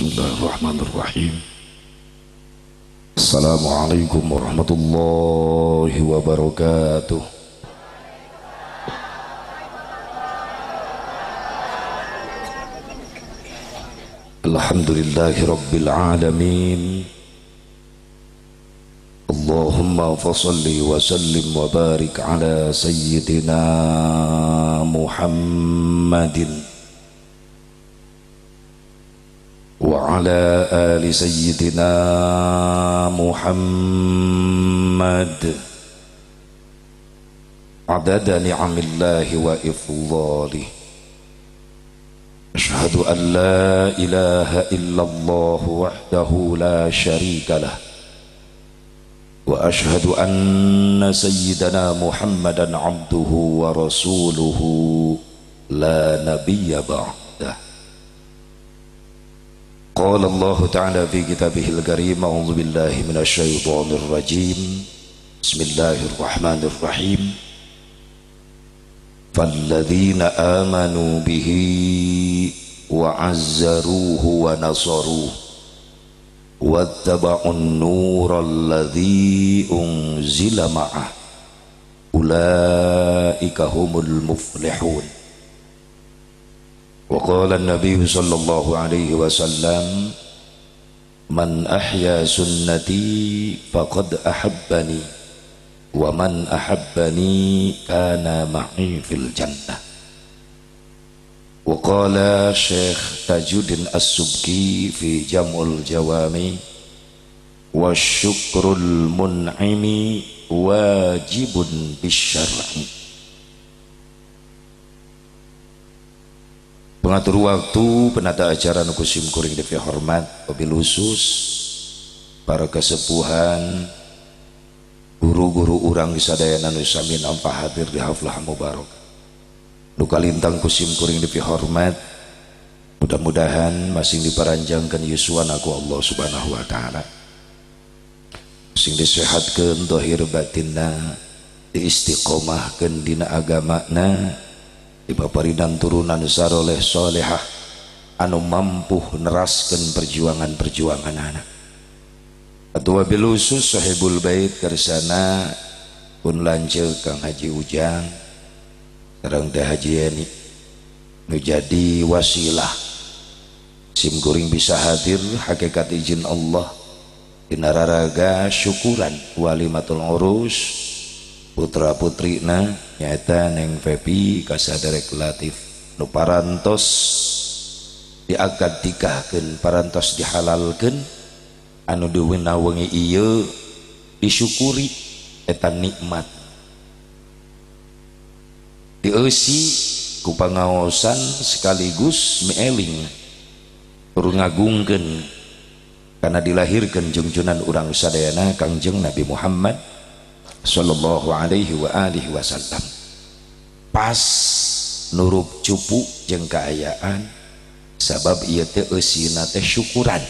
Bismillahirrahmanirrahim. Assalamualaikum warahmatullahi wabarakatuh. Alhamdulillahi rabbil alamin. Allahumma fasalli wa sallim wa barik ala sayyidina Muhammadin wa ala ali sayyidina Muhammad adada ni'amillahi wa ifdhalih. Ashhadu an la ilaha illallah wahdahu la sharika lah wa ashhadu anna sayyidana Muhammadan abduhu wa rasuluhu la nabiyya ba'dah. Qala Allah ta'ala fi kitabihil karim, a'udzu billahi minasy syaithanir rajim. Bismillahirrahmanirrahim. Falladzina amanu bihi wa 'azzaruhu wa nasaruhu wattaba'un nural ladzi unzila ma'ah ulaika humul muflihun. Wa qala an-nabiy sallallahu alaihi wasallam, man ahya sunnati faqad ahabbani wa man ahabbani kana ma'i fil jannah. Wa qala Syekh Tajuddin As-Subki fi Jam'ul Jawami, wa syukrul mun'imi wajibun bisyar'i. Pengatur waktu, penata acara nu kusim kuring depi hormat, wabil khusus para kesepuhan, guru-guru urang sadayana nu sami nampa hadir di haflah mubarak. Nu kalintang kusim kuring depi hormat, mudah-mudahan masing diparanjangkeun yuswana ku Allah Subhanahu wa taala. Sing disehatkeun zahir batinna, diistiqomahkeun dina agamana, dipaparidan turunan saroleh solehah anu mampu neraskeun perjuangan-perjuangan anak. Atuh wabil khusus sahibul bait kersana pun lanceuk Kang Haji Ujang sareng Teh Haji Yani nu jadi wasilah sim kuring bisa hadir hakikat izin Allah dina raraga syukuran walimatul urus putra putrina nyaeta Neng Fepi kasaderek Latif nu parantos diakad nikahkeun, parantos dihalalkeun, anu diweuna wengi ieu disyukuri eta nikmat dieusi ku pangaosan sekaligus mieling tur ngagungkeun kana dilahirkeun junjunan urang sadayana Kangjeng Nabi Muhammad sallallahu alaihi wa alihi wasallam. Pas nurup cupu jeung kaayaan sabab ieu teh eusina teh syukuran.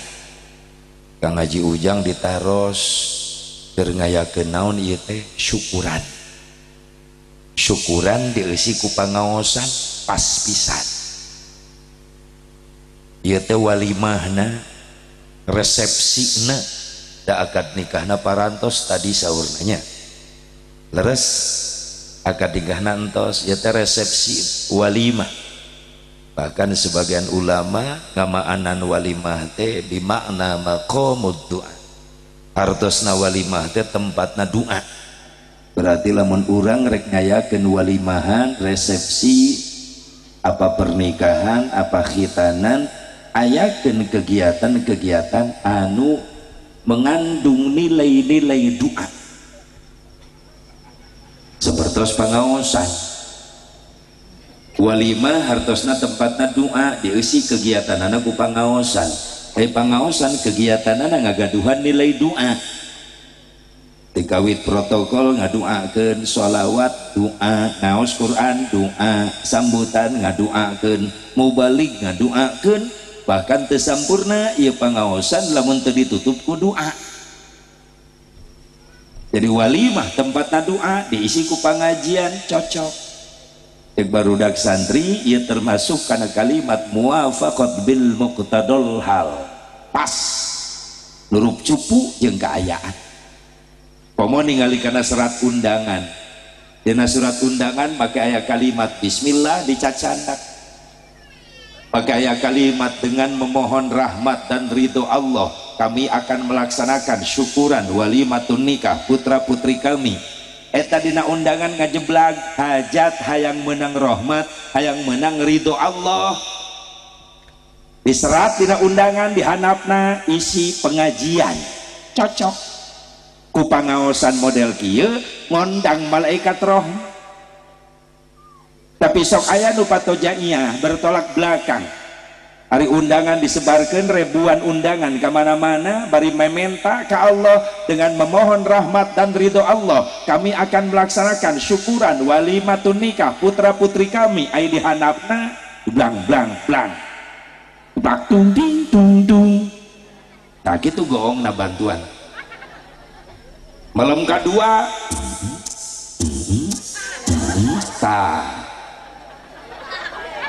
Kang Haji Ujang ditaros keur ngayakeun naon ieu teh syukuran. Syukuran dieusi ku pangaosan pas pisan. Ieu teh walimahna, resepsina da akad nikahna parantos tadi saurnanya. Leres akad nikahna entos ieu teh resepsi walimah. Bahkan sebagian ulama ngamaanan walimah teh bimakna maqamud du'a. Artosna walimah teh tempatna doa. Berarti lamun urang rek ngayakeun walimahan, resepsi, apa pernikahan, apa khitanan, ayakeun kegiatan-kegiatan anu mengandung nilai-nilai doa. Sepertos pangaosan. Walimah hartosna tempatna doa, dieusi kegiatanana ku pangaosan. Pangaosan kegiatanana ngagaduhan nilai doa. Dikawit protokol ngadoakeun, sholawat doa, ngaos Quran doa, sambutan ngadoakeun, mubalik ngadoakeun, bahkan teu sampurna ieu pangaosan lamun teu ditutup ku doa. Jadi walimah tempatna doa, diisi ku pangajian cocok. Cek barudak santri ia termasuk karena kalimat muwafaqat bil muqtadal hal. pas nurup cupu jeung kaayaan. Pomo ningali kana surat undangan, dina surat undangan make aya kalimat bismillah dicacandak, make aya kalimat dengan memohon rahmat dan ridho Allah kami akan melaksanakan syukuran walimatun nikah putra putri kami. Eta dina undangan ngajeblag hajat hayang menang rahmat, hayang menang ridho Allah. Diserat dina undangan dihanapna isi pengajian cocok ku pangaosan model kieu ngondang malaikat rahmat. Tapi sok aya nu patojaiyah bertolak belakang. Hari undangan disebarkan ribuan undangan kemana-mana bari mementa ke Allah dengan memohon rahmat dan ridho Allah kami akan melaksanakan syukuran walimatun nikah putra putri kami. Ai dihanapna blang blang blang bak tung ding tung dung. Nah gitu goong na bantuan. Malam kedua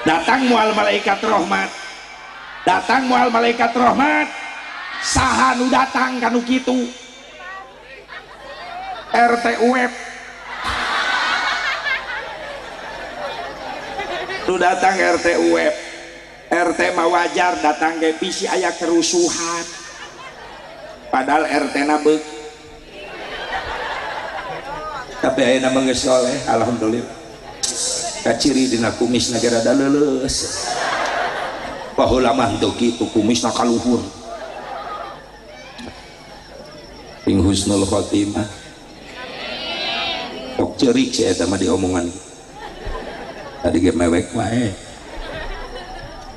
datang mual malaikat rahmat, datang mual malaikat rahmat. Saha nu datang kanu kitu? RT UF nu datang RT UF. RT mah wajar datang ge bisi aya kerusuhan padahal RT na beuk tapi ayeuna mah geus soleh alhamdulillah. Kaciri dina kumis nagara da leuleus baheula mah teu kitu kumisna kaluhur ping husnul khotimah tok ceurik si eta mah diomongan tadi ge mewek wae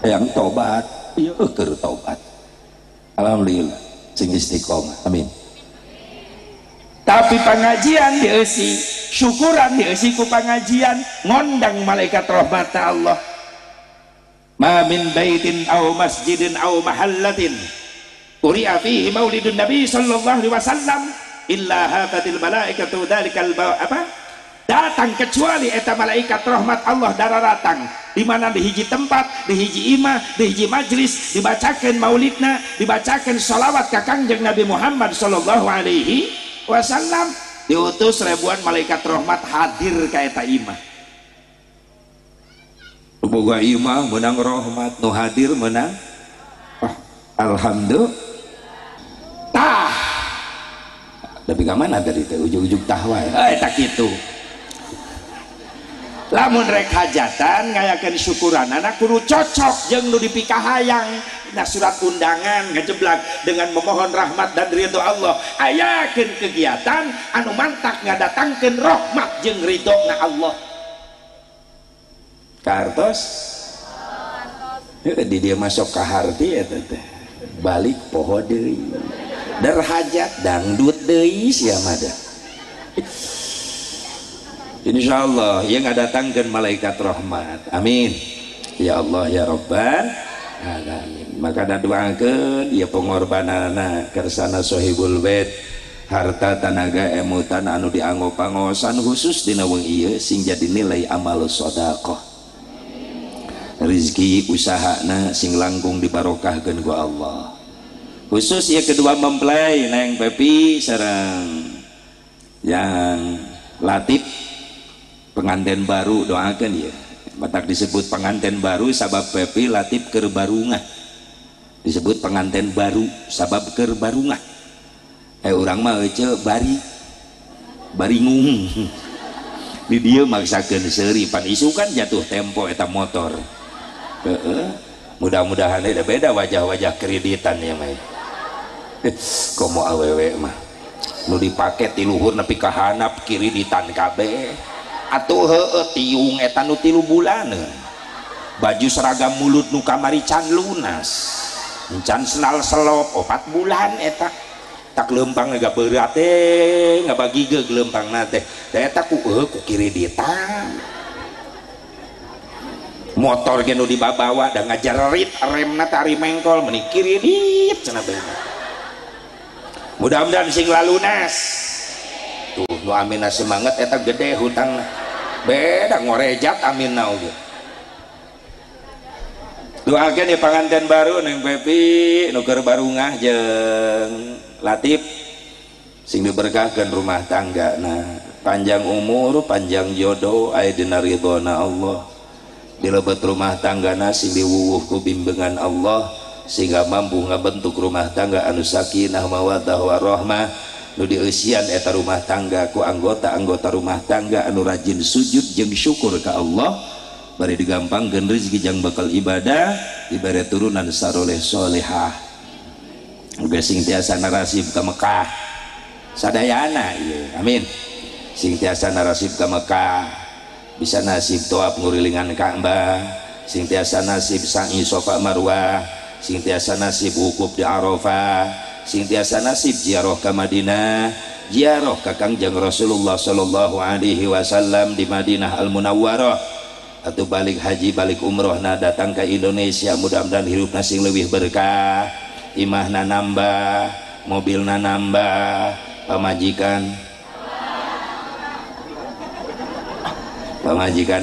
yang tobat ieu keur tobat alhamdulillah sing istiqomah amin. Tapi pengajian dieusi syukuran dieusi ku pengajian ngondang malaikat rahmat Allah. Ma min baitin aw masjidin aw mahallatin quri'a fihi maulidun nabi sallallahu alaihi wasallam illa hafatil malaikatu dalikal datang kecuali eta malaikat rahmat Allah dararatang di mana di hiji tempat, di hiji imah, di hiji majlis dibacakan maulidna, dibacakan sholawat ka Kangjeng Nabi Muhammad sallallahu alaihi wasallam. Diutus ribuan malaikat rahmat hadir ka eta imah. Boga imah menang rahmat, nu hadir menang alhamdulillah. Tah tapi ka mana tadi teh ujug-ujug tah wae eta kitu. Lamun rek hajatan ngayakeun syukuran anak kudu cocok jeung nu dipikahayang. Nah surat undangan ngajeblak dengan memohon rahmat dan ridho Allah. Ayakeun kegiatan anu mantak ngadatangkeun rahmat jeung ridhona Allah. Kartos di dia masuk ke harti eta teh balik poho deui dar hajat dangdut deui sia mada. Insyaallah yang ngadatangkeun malaikat rahmat amin ya Allah ya Rabbal alamin. Maka doakeun ieu pengorbanana kersana sohibul bait harta tanaga emutan anu dianggo pangosan khusus dina weng ieu sing jadi nilai amal sedekah rezeki usahana sing langkung dibarokahkeun ku Allah. Khusus ieu kedua mempelai Neng Pepi sareng yang Latif pengantin baru doakan ya matak disebut pengantin baru sabab Pepi Latif keur barungah disebut pengantin baru sabab keur barungah urang mah euceu baringung di dieu maksakeun seuri pan isu kan jatuh tempo eta motor mudah-mudahan beda wajah-wajah kreditan ya mah komo awewe mah nu dipake ti luhur nepi ka handap kreditan kabeh atuh heueuh tiung eta nu 3 bulaneun baju seragam mulut nu kamari can lunas can senal selop 4 bulan eta tak lempang agak berat teh ngabagi ge lempangna teh eta ku kreditan motor ge nu dibawa da ngajerit remna tari mengkol meuni kredit cenah beuna. Mudah-mudahan sing lalunas tuh nu amina semangat eta gede hutang beda ngorejat aminna oge doakan ya panganten baru Neng Pepi nuker barungah jeung Latif sing diberkahkan rumah tangga nah panjang umur panjang jodoh aya dina ridhona Allah dilebet rumah tanggana sing diwuwuh ku bimbingan Allah sehingga mampu ngabentuk rumah tangga anu sakinah mawaddah warahmah nu dieusian eta rumah tangga ku anggota-anggota rumah tangga anu rajin sujud jeung syukur ka Allah bari digampangkeun rezeki jang bakal ibadah dibere turunan saroleh solehah uga sing tiasa narasib ka Mekah sadayana ieu amin sing tiasa narasib ka Mekah bisa nasib toab ngurilingan Ka'bah sing tiasa nasib sa'i Safa Marwah sing tiasa nasib wukuf di Arafah sing tiasa nasib ziarah ka Madinah ziarah ka Kangjeng Rasulullah sallallahu alaihi wasallam di Madinah Al Munawwarah atau balik haji balik umroh nah datang ke Indonesia mudah-mudahan hidupna sing leuwih berkah imahna nambah mobilna nambah pamajikan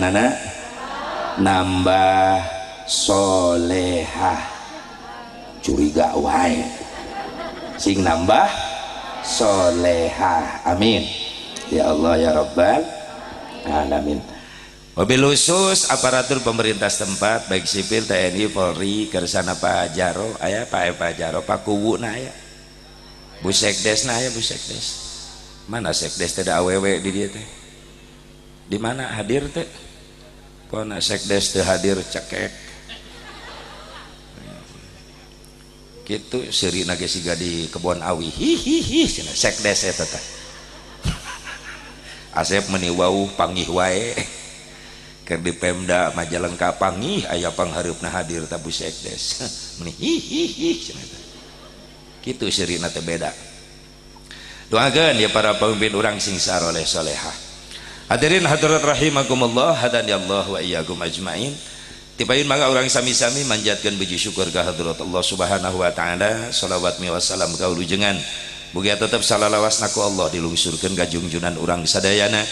anak nambah solehah curiga wae sing nambah solehah amin ya Allah ya Rabbal alamin. Mobil khusus aparatur pemerintah setempat baik sipil TNI Polri kersana Pak Jaro aya Pak Jaro Pak Kuwu na aya Bu Sekdes na aya Bu Sekdes mana Sekdes teh da awewe di dieu teh di mana hadir teh pona Sekdes teh hadir cekek kitu seurina ge siga di Kebon Awi hihihi cenah Sekdes eta teh Asep meuni wau panggih wae keur di Pemda Majalengka panggih aya panghareupna hadir ta Bu Sekdes meuni hihihi cenah teh kitu seurina teh beda doakeun ya para pemimpin urang sing saroleh solehah hadirin hadirat rahimakumullah hadani Allah wa iyyakum ajmain tibain mangga urang sami-sami manjatkeun puji syukur ka hadirat Allah Subhanahu wa taala shalawat mi wassalam ka ulujengan mugia tetep salawasna ku Allah dilungsurkeun ka junjunan urang sadayana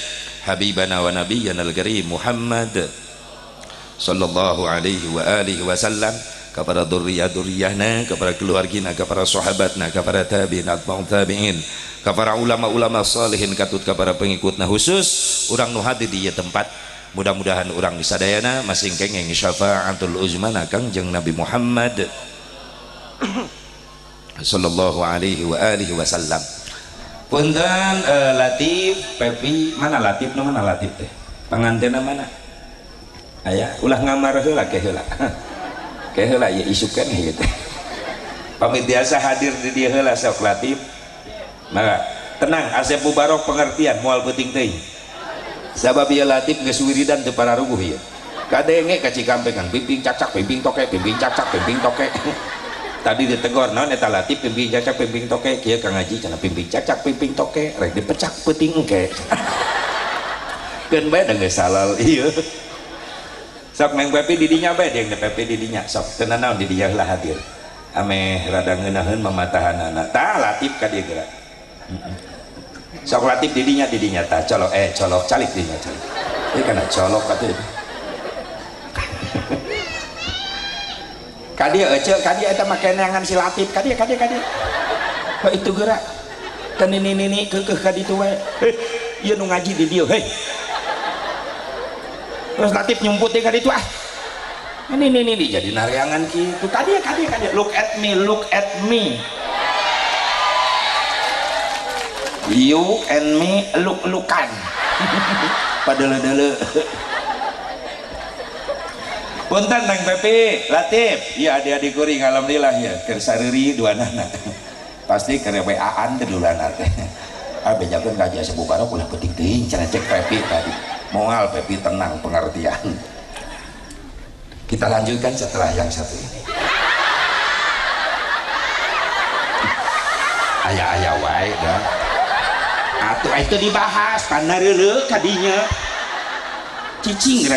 habibana wa nabiyyana al-karim Muhammad sallallahu alaihi wa alihi wasallam kepada dzurriyyah-dzurriyyahna kepada keluargina kepada sahabatna kepada tabi'in atba'ut tabi'in kepada ulama-ulama salihin katut kepada pengikutna khusus urang nu hadir di ieu tempat mudah-mudahan urang disadayana masing kenging syafaatul uzmana Kangjeng Nabi Muhammad sallallahu alaihi wa alihi wasallam. Punten Latif Pepi mana Latif nu mana Latif teh pangantenna mana aya ulah ngamar heula ke heula ke heula ya isukeun ieu teh pamit biasa hadir di dieu heula sok Latif maka tenang Asep Mubarok pengertian moal penting teuing sabab ieu Latif geus wiridan teu pararuguh ieu kadenge ka Cikampekan pimping cacak pimping toke pimping cacak pimping toke tadi ditegur naon eta Latif pimping cacak pimping toke kieu ka ngaji cenah pimping cacak pimping toke rek dipecak peuting engke keun bae da geus halal ieu sok Neng Pepi di dinya bae jeung Pepi di dinya sok teu naon di dinya heula hadir ame rada ngeunaheun mamatahanana tah Latif ka dieu geura sok Latif di dinya tah colok colok calik dinya calik ieu kana colok atuh kadia ece kadia eta make neangan si Latif kadia kok itu geura teh nini keukeuh ka ditu we ieu nu ngaji di dieu hei terus Latif nyumput ka ditu ini jadi nareangan kitu kadia look at me you and me look-lookan padele-dele punten Neng Pepi Latif ya adik-adik kuring alhamdulillah ya keur sariri duanana pasti keur WA-an teh dulana teh bejakeun ka Haji Asep Mubarok ulah penting teuing cenah cek Pepi tadi moal Pepi tenang pengertian kita lanjutkan setelah yang satu ini aya wae dah atuh itu dibahas karena reuleu kadinya cicing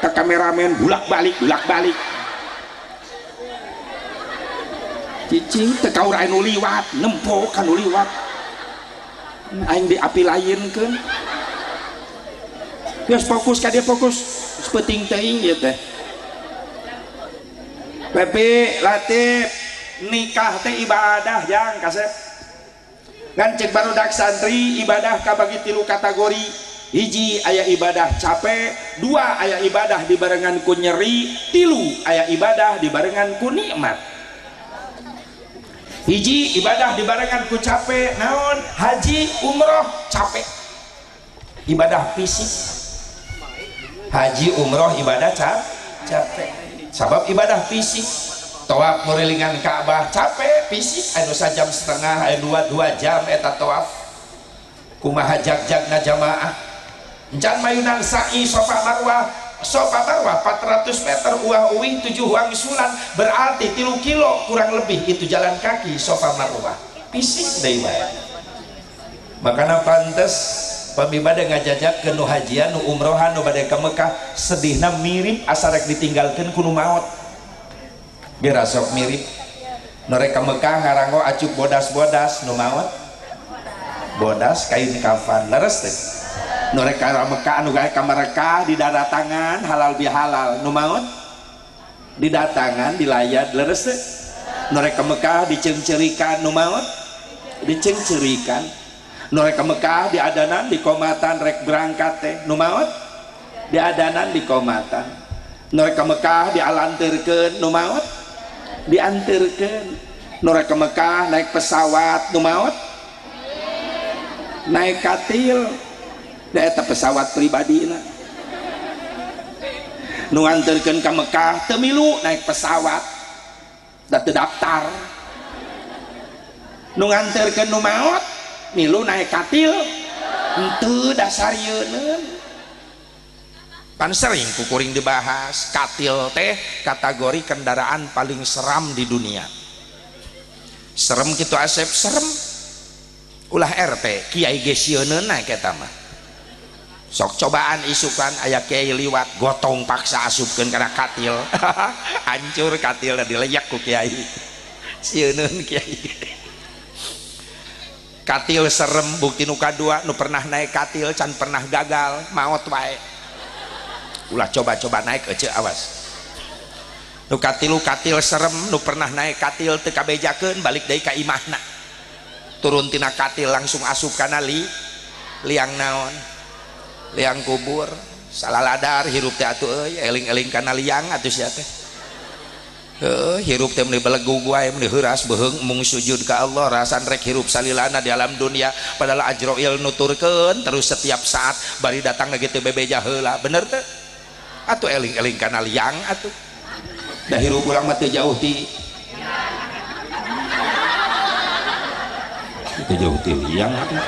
ke kameramen bulak-balik cicing teu kaur anu liwat nempok anu liwat aing diapilayeunkeun geus fokus ka dia fokus penting teuing ieu teh Pepi Latif nikah teh ibadah jang kasep ngan cek barudak santri ibadah kabagi 3 kategori. Hiji aya ibadah capek, 2 aya ibadah dibarengan ku nyeri, 3 aya ibadah dibarengan ku nikmat. Hiji ibadah dibarengan ku capek naon haji umroh capek ibadah fisik. Haji umroh ibadah capek sabab ibadah fisik. Tawaf ngurilingan Ka'bah capek fisik anu 1,5 jam anu 2 jam eta tawaf kumaha jag-jagna jamaah encan mayunan sa'i Safa Marwah 400 meter uah-uwih 7 wangi sulan berarti 3 kilo kurang lebih itu jalan kaki Safa Marwah fisik deui wae. Makana pantes pamibade ngajajak ke nu hajian nu umrohan nu bade ka Mekah sedihna mirip asa rek ditinggalkeun ku nu maot. Biar sok mirip norek ka Mekah ngarango acuk bodas-bodas nu maot bodas kain kafan leres teh. Norek ka Mekah anu gawe ka Mekah didadatangan halal bihalal nu maot didatangan dilayat leres teh. Norek ka Mekah dicengcerikan nu maot dicengcerikan. Norek ka Mekah diadanan di komatan rek berangkat teh nu maot diadanan di komatan. Norek ka Mekah dialantirkeun nu maot diantirkeun. Norek ka Mekah naik pesawat nu maot naik katil da eta pesawat pribadina nu nganterkeun ka Mekah teu milu naik pesawat da teu daftar. Nu nganterkeun nu maot milu naik katil henteu dasarieun. Pan sering kukuring dibahas katil teh kategori kendaraan paling seram di dunia. Serem gitu Asep serem ulah RT kiai gesieun naik eta mah sok cobaan isukan aya kiai liwat gotong paksa asupkeun kana katil hancur katil dan dileyak ku kiai sieun kiai. Katil serem bukti nu kadua nu pernah naik katil can pernah gagal maot wae. Ulah coba-coba naik ece awas. Nu katil serem nu pernah naik katil teu kabejakeun balik deui ka imahna. Turun tina katil langsung asup kana liang naon? Liang kubur. Salaladar hirup teh atuh euy eling-eling kana liang atuh sia teh. Hirup teh meni belegu wae meni heuras beheung mung sujud ka Allah rasan rek hirup salilana di alam dunia padahal Ajroil nuturkeun terus setiap saat bari datang lagi teu bebeja heula bener teh atuh eling-eling kana liang atuh da hirup urang mah teu jauh ti teu jauh ti liang atuh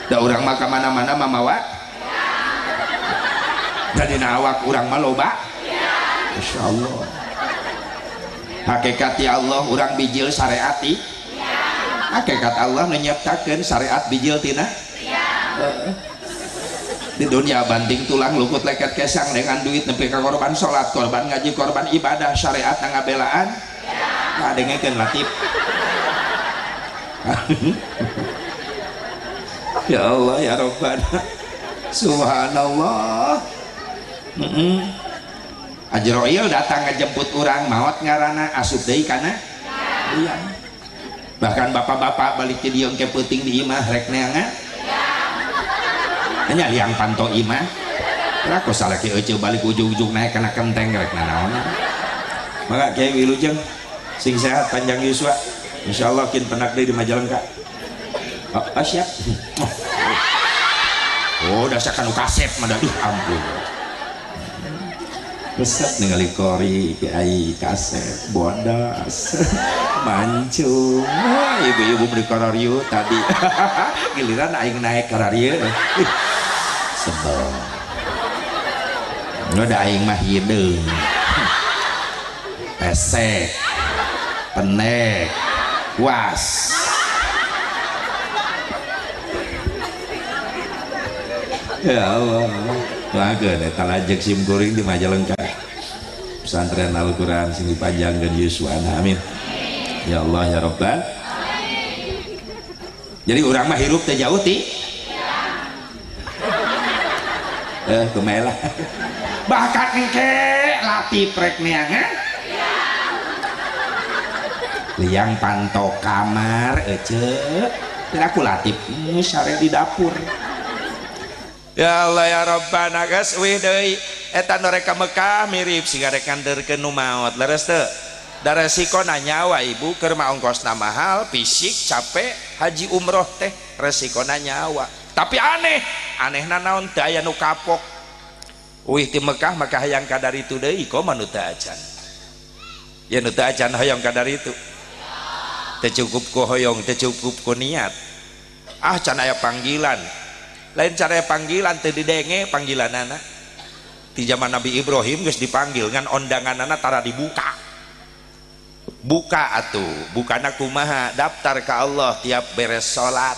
da urang mah ka mana-mana mamawa da dina awak urang mah loba insyaallah. Hakikati Allah urang bijil syariati hakikat Allah menyiptakeun syariat bijil tina di dunia banting tulang luput leket kesang dengan duit nepi ka korban salat korban ngaji korban ibadah syariat ngabelaan ngadengekeun Latif. Ya Allah ya Rabbana subhanallah. Ajroil datang ngejemput orang maot ngarana asup deui kana liang. Bahkan bapak-bapak balik ke dieu ke peuting di imah rek neangan nya liang panto imah rako salaki euceu balik ujug-ujug naik kana kenteng rek nanaon. Maka Kiai Wilujeng sing sehat panjang yuswa insyaallah kin penak deui di Majalengka. Oh, siap. Oh dasar kanu kasep mah duh ampun. Resep ningali kori kiai kasep bodas mancung ibu-ibu beli korariu tadi giliran aing naik korariu sebel udah aing mah hideung pesek penek was ya Allah doakeun eta lajeng sim kuring di Majalengka pesantren Al-Quran sing dipanjangkeun yuswana amin ya Allah ya Rabbal. Jadi urang mah hirup teh jauh ti kumaha bahkan engke Latif rek neangan yang pantau kamar tidak kulatif sare di dapur. Ya Allah ya Rabbana geus wih deui eta nu rek ka Mekah mirip siga rek ngandeurkeun nu maot leres teu da resikona nyawa ibu keur mah ongkosna mahal fisik capek haji umroh teh resikona nyawa tapi anehna naon teu aya nu kapok wih ti Mekah maka hayang kadar itu deui komo nu teu acan ya nu teu acan hoyong kadar itu teu cukup ku hoyong teu cukup ku niat can aya panggilan lain cara panggilan teu didenge panggilanana di zaman Nabi Ibrahim geus dipanggil ngan ondanganana tara dibuka buka atuh bukana kumaha daftar ka Allah tiap beres salat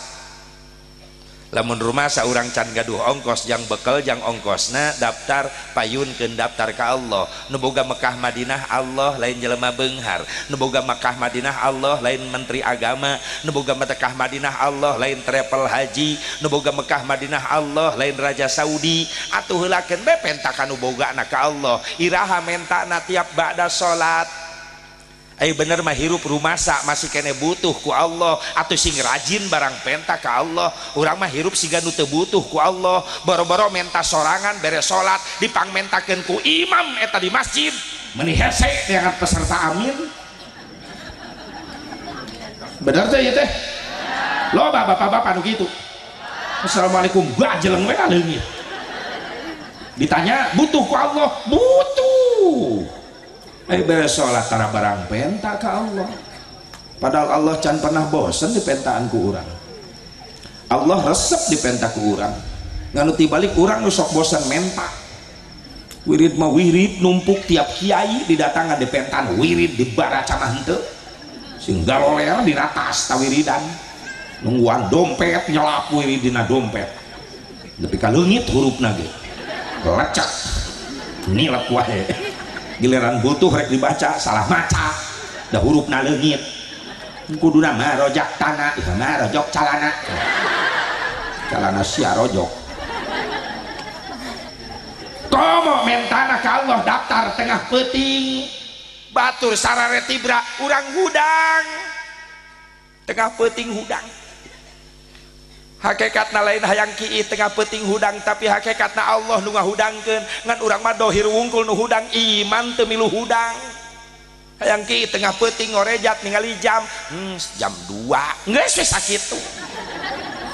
lamun rumah saurang can gaduh ongkos jang bekel jang ongkosna daftar payunkeun daftar ka Allah nu boga Mekah Madinah Allah lain jelema beunghar nu boga Mekah Madinah Allah lain menteri agama nu boga Mekah Madinah Allah lain travel haji nu boga Mekah Madinah Allah lain raja Saudi atuh heulakeun be pentakan nu bogana ka Allah iraha mentana tiap ba'da salat bener mah hirup rumasa masih kene butuh ku Allah atau sing rajin barang penta ka Allah urang mah hirup siga nu teu butuh ku Allah boro-boro menta sorangan beres salat dipangmentakeun ku imam eta di masjid meuni hese diangkat peserta amin bener teh ieu teh loba bapak-bapak nu kitu assalamualaikum bajeleng we leungit ditanya butuh ku Allah butuh beres sholat tara barang penta ke Allah padahal Allah can pernah bosen di pentaan ku urang Allah resep di penta ku urang nganu tibalik urang nu sok bosen menta wirid mah wirid numpuk tiap kiai didatangan di pentaan wirid di baraca mah henteu sing galoler dina tas tawiridan nungguan dompet nyelap wirid dina dompet tapi ka leungit hurufna ge lecek nilep wae giliran butuh rek dibaca salah maca dah hurufna leungit kuduna mah rojak tanah itu mah rojok calana sia rojok komo mentana ka Allah daftar tengah peuting batur sarare tibra urang hudang tengah peuting hudang hakikatna lain hayang kieu tengah peuting hudang tapi hakikatna Allah nu ngahudangkeun ngan urang mah dohir wungkul nu hudang iman teu milu hudang hayang kieu tengah peuting ngorejat ningali jam 2 geus we sakitu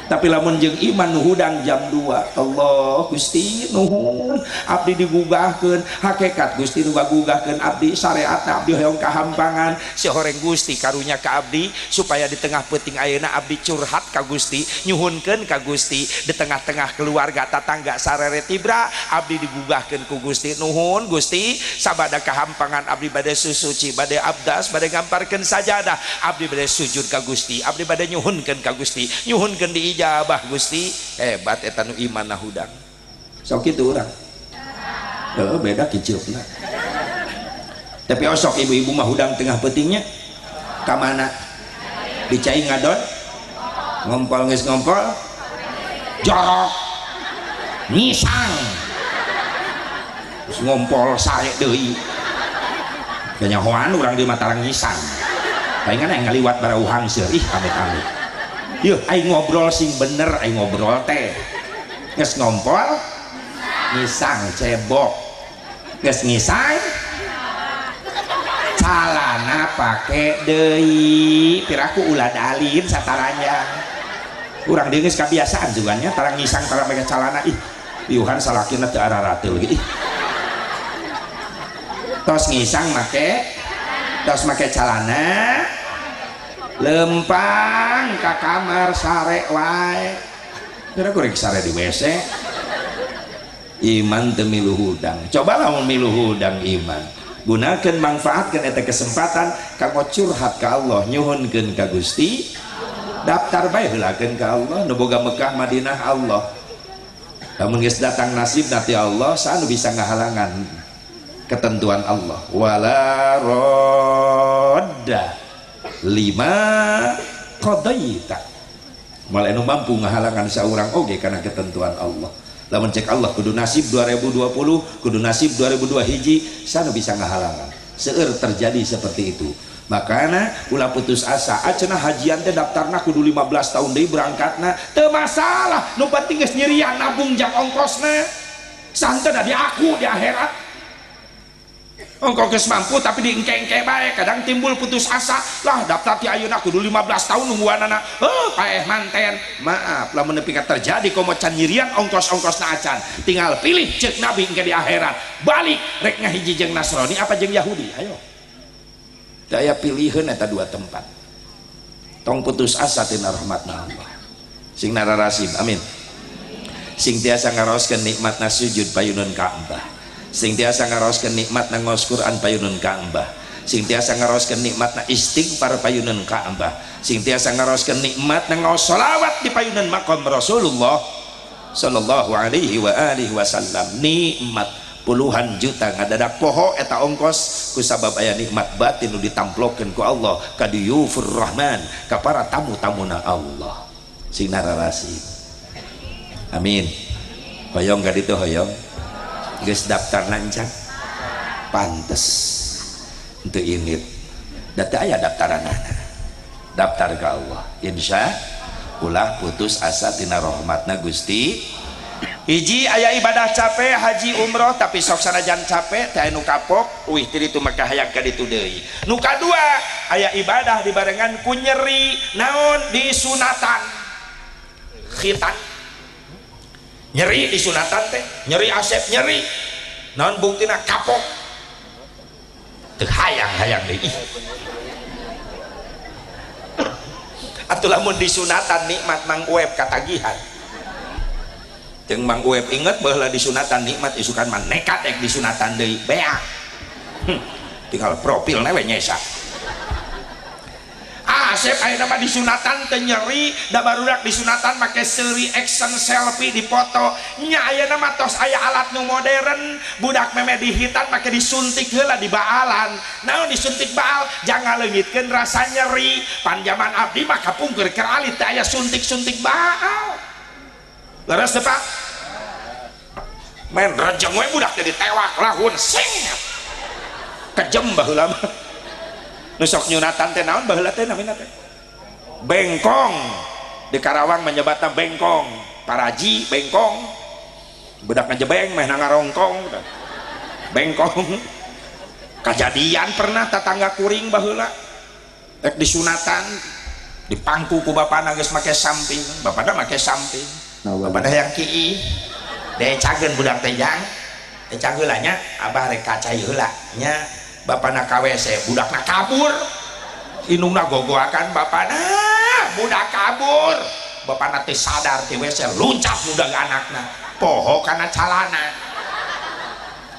tapi lamun jeung iman nu hudang jam 2 Allah Gusti nuhun abdi digugahkeun hakikat Gusti nu gagugahkeun abdi syariatna abdi hoyong kahampangan si horeng Gusti karunya ka abdi supaya di tengah peuting ayeuna abdi curhat ka Gusti nyuhunkeun ka Gusti di tengah-tengah keluarga tatangga sarere tibra abdi digugahkeun ku Gusti nuhun Gusti sabada kahampangan abdi bade susuci bade abdas bade gamparkeun sajadah abdi bade sujud ka Gusti abdi bade nyuhunkeun ka Gusti nyuhunkeun di ijabah Gusti hebat eta nu iman na hudang sok kitu urang beda kicilna tapi osok ibu-ibu mah hudang tengah peutingnya ka mana dicai ngadon ngompol geus ngompol jorok nyisang terus ngompol sae deui ganyahoan urang di Mataram nyisang palingan aya ngaliwat barauhang seueur ih amit-amit yuk aing ngobrol sing bener aing ngobrol teh geus ngompol ngisang cebok geus ngisang calana pake deui piraku ulah dalin sataranya urang deui geus kabiasaan juga nya tarang ngisang tarang make calana ih piuhan salakina teu ararateul ge ih tos ngisang make tos make calana lempang ke kamar sare wae kira kurang sare di WC iman teu milu hudang coba lamun milu hudang iman gunakeun manfaatkeun eta kesempatan kanggo curhat ka Allah nyuhunkeun ka Gusti daftar bae heulakeun ka Allah nu boga Mekah Madinah Allah lamun geus datang nasib nanti Allah saanu bisa ngahalangan ketentuan Allah wala rodda lima qadaita malah nu mampu ngahalangan saurang oge karena ketentuan Allah lamun cek Allah kudu nasib 2020 kudu nasib 2002 hiji sana bisa ngahalangan seueur terjadi seperti itu. Makanya ulah putus asa acenah hajian teh daftarna kudu 15 tahun deui berangkatna teu masalah, nu penting geus nyirian nabung jam ongkosna santen di aku di akhirat. Ongkos geus mampu tapi diengke-engke bae kadang timbul putus asa lah daftar ti ayeuna kudu 15 tahun nungguanana paeh manten. Maaf lamun nepi ka terjadi komo can nyirian ongkos-ongkosna acan tinggal pilih ceuk nabi engke di akhirat balik rek ngahiji jeung Nasrani apa jeung Yahudi ayo daya pilihan eta dua tempat. Tong putus asa tina rahmatna Allah sing nararasim amin, sing tiasa ngaroskeun nikmatna sujud payuneun Ka'bah, sing tiasa ngaroskeun nikmatna ngos Quran payuneun Ka'bah, sing tiasa ngaroskeun nikmatna istighfar payuneun Ka'bah, sing tiasa ngaroskeun nikmatna ngos sholawat di payuneun maqam Rasulullah sallallahu alaihi wa alihi wasallam. Nikmat puluhan juta ngadadak poho eta ongkos kusabab aya nikmat batin nu ditamplokeun ku Allah ka diyufur rahman ka para tamu-tamuna Allah sing nararasi amin. Hoyong ka ditu hoyong geus daftar lancang pantes untuk init data aya daftaranana daftar ka Allah insya ulah putus asa tina rahmatna Gusti. Hiji aya ibadah capek haji umroh tapi sok sanajan capek teh anu kapok uih ti ditu maka hayang ka ditu deui. Nu kadua aya ibadah dibarengan ku nyeri naon di sunatan khitan nyeri di sunatan teh nyeri asep nyeri naon buktina kapok teu hayang-hayang deui. Atuh lamun di sunatan nikmat Mang Uep katagihan jeung Mang Uep inget baheula di sunatan nikmat isukan mah nekat ek di sunatan deui beak tinggal profilna we nyesa asep ayeuna mah di sunatan teu nyeri da barudak di sunatan make seuri action selfie dipoto nya ayeuna mah tos aya alat nu modern budak meme dihitan make disuntik heula di baalan naon disuntik baal jangan leungitkeun rasa nyeri panjaman abdi mah kapungkur keur alit teh aya suntik-suntik baal leres teh Pak men rejeng we budak jadi tewak lahun sing kejem baheula mah nu sok nyunatan teh naon baheula teh namina teh bengkong di Karawang menyebutna bengkong paraji bengkong budak ngejebeng meh ngarongkong bengkong kejadian pernah tetangga kuring baheula rek disunatan dipangku ku bapana geus make samping bapana make samping bapana yang kieu decageun budak teh jang decag heula nya abah rek kacai heula nya bapana ka WC budakna kabur indungna gogoakan bapana budak kabur bapana teh sadar ti WC luncat budak anakna poho kana calana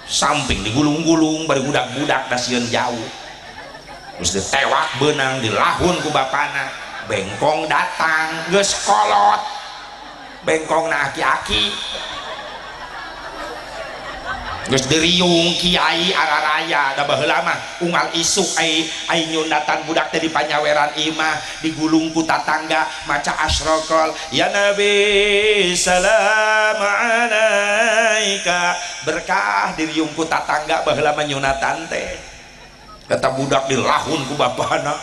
samping digulung-gulung bari budak-budak da sieun jauh terus ditewak beunang dilahun ku bapana bengkong datang geus kolot bengkongna aki-aki geus diriung kiai araraya da baheula mah unggal isuk ai nyundatan budak teh di panyaweran imah digulung ku tatangga maca asyraqal ya nabi salam alaika berkah diriung ku tatangga baheula mah nyunatan teh kata budak dilahun ku bapana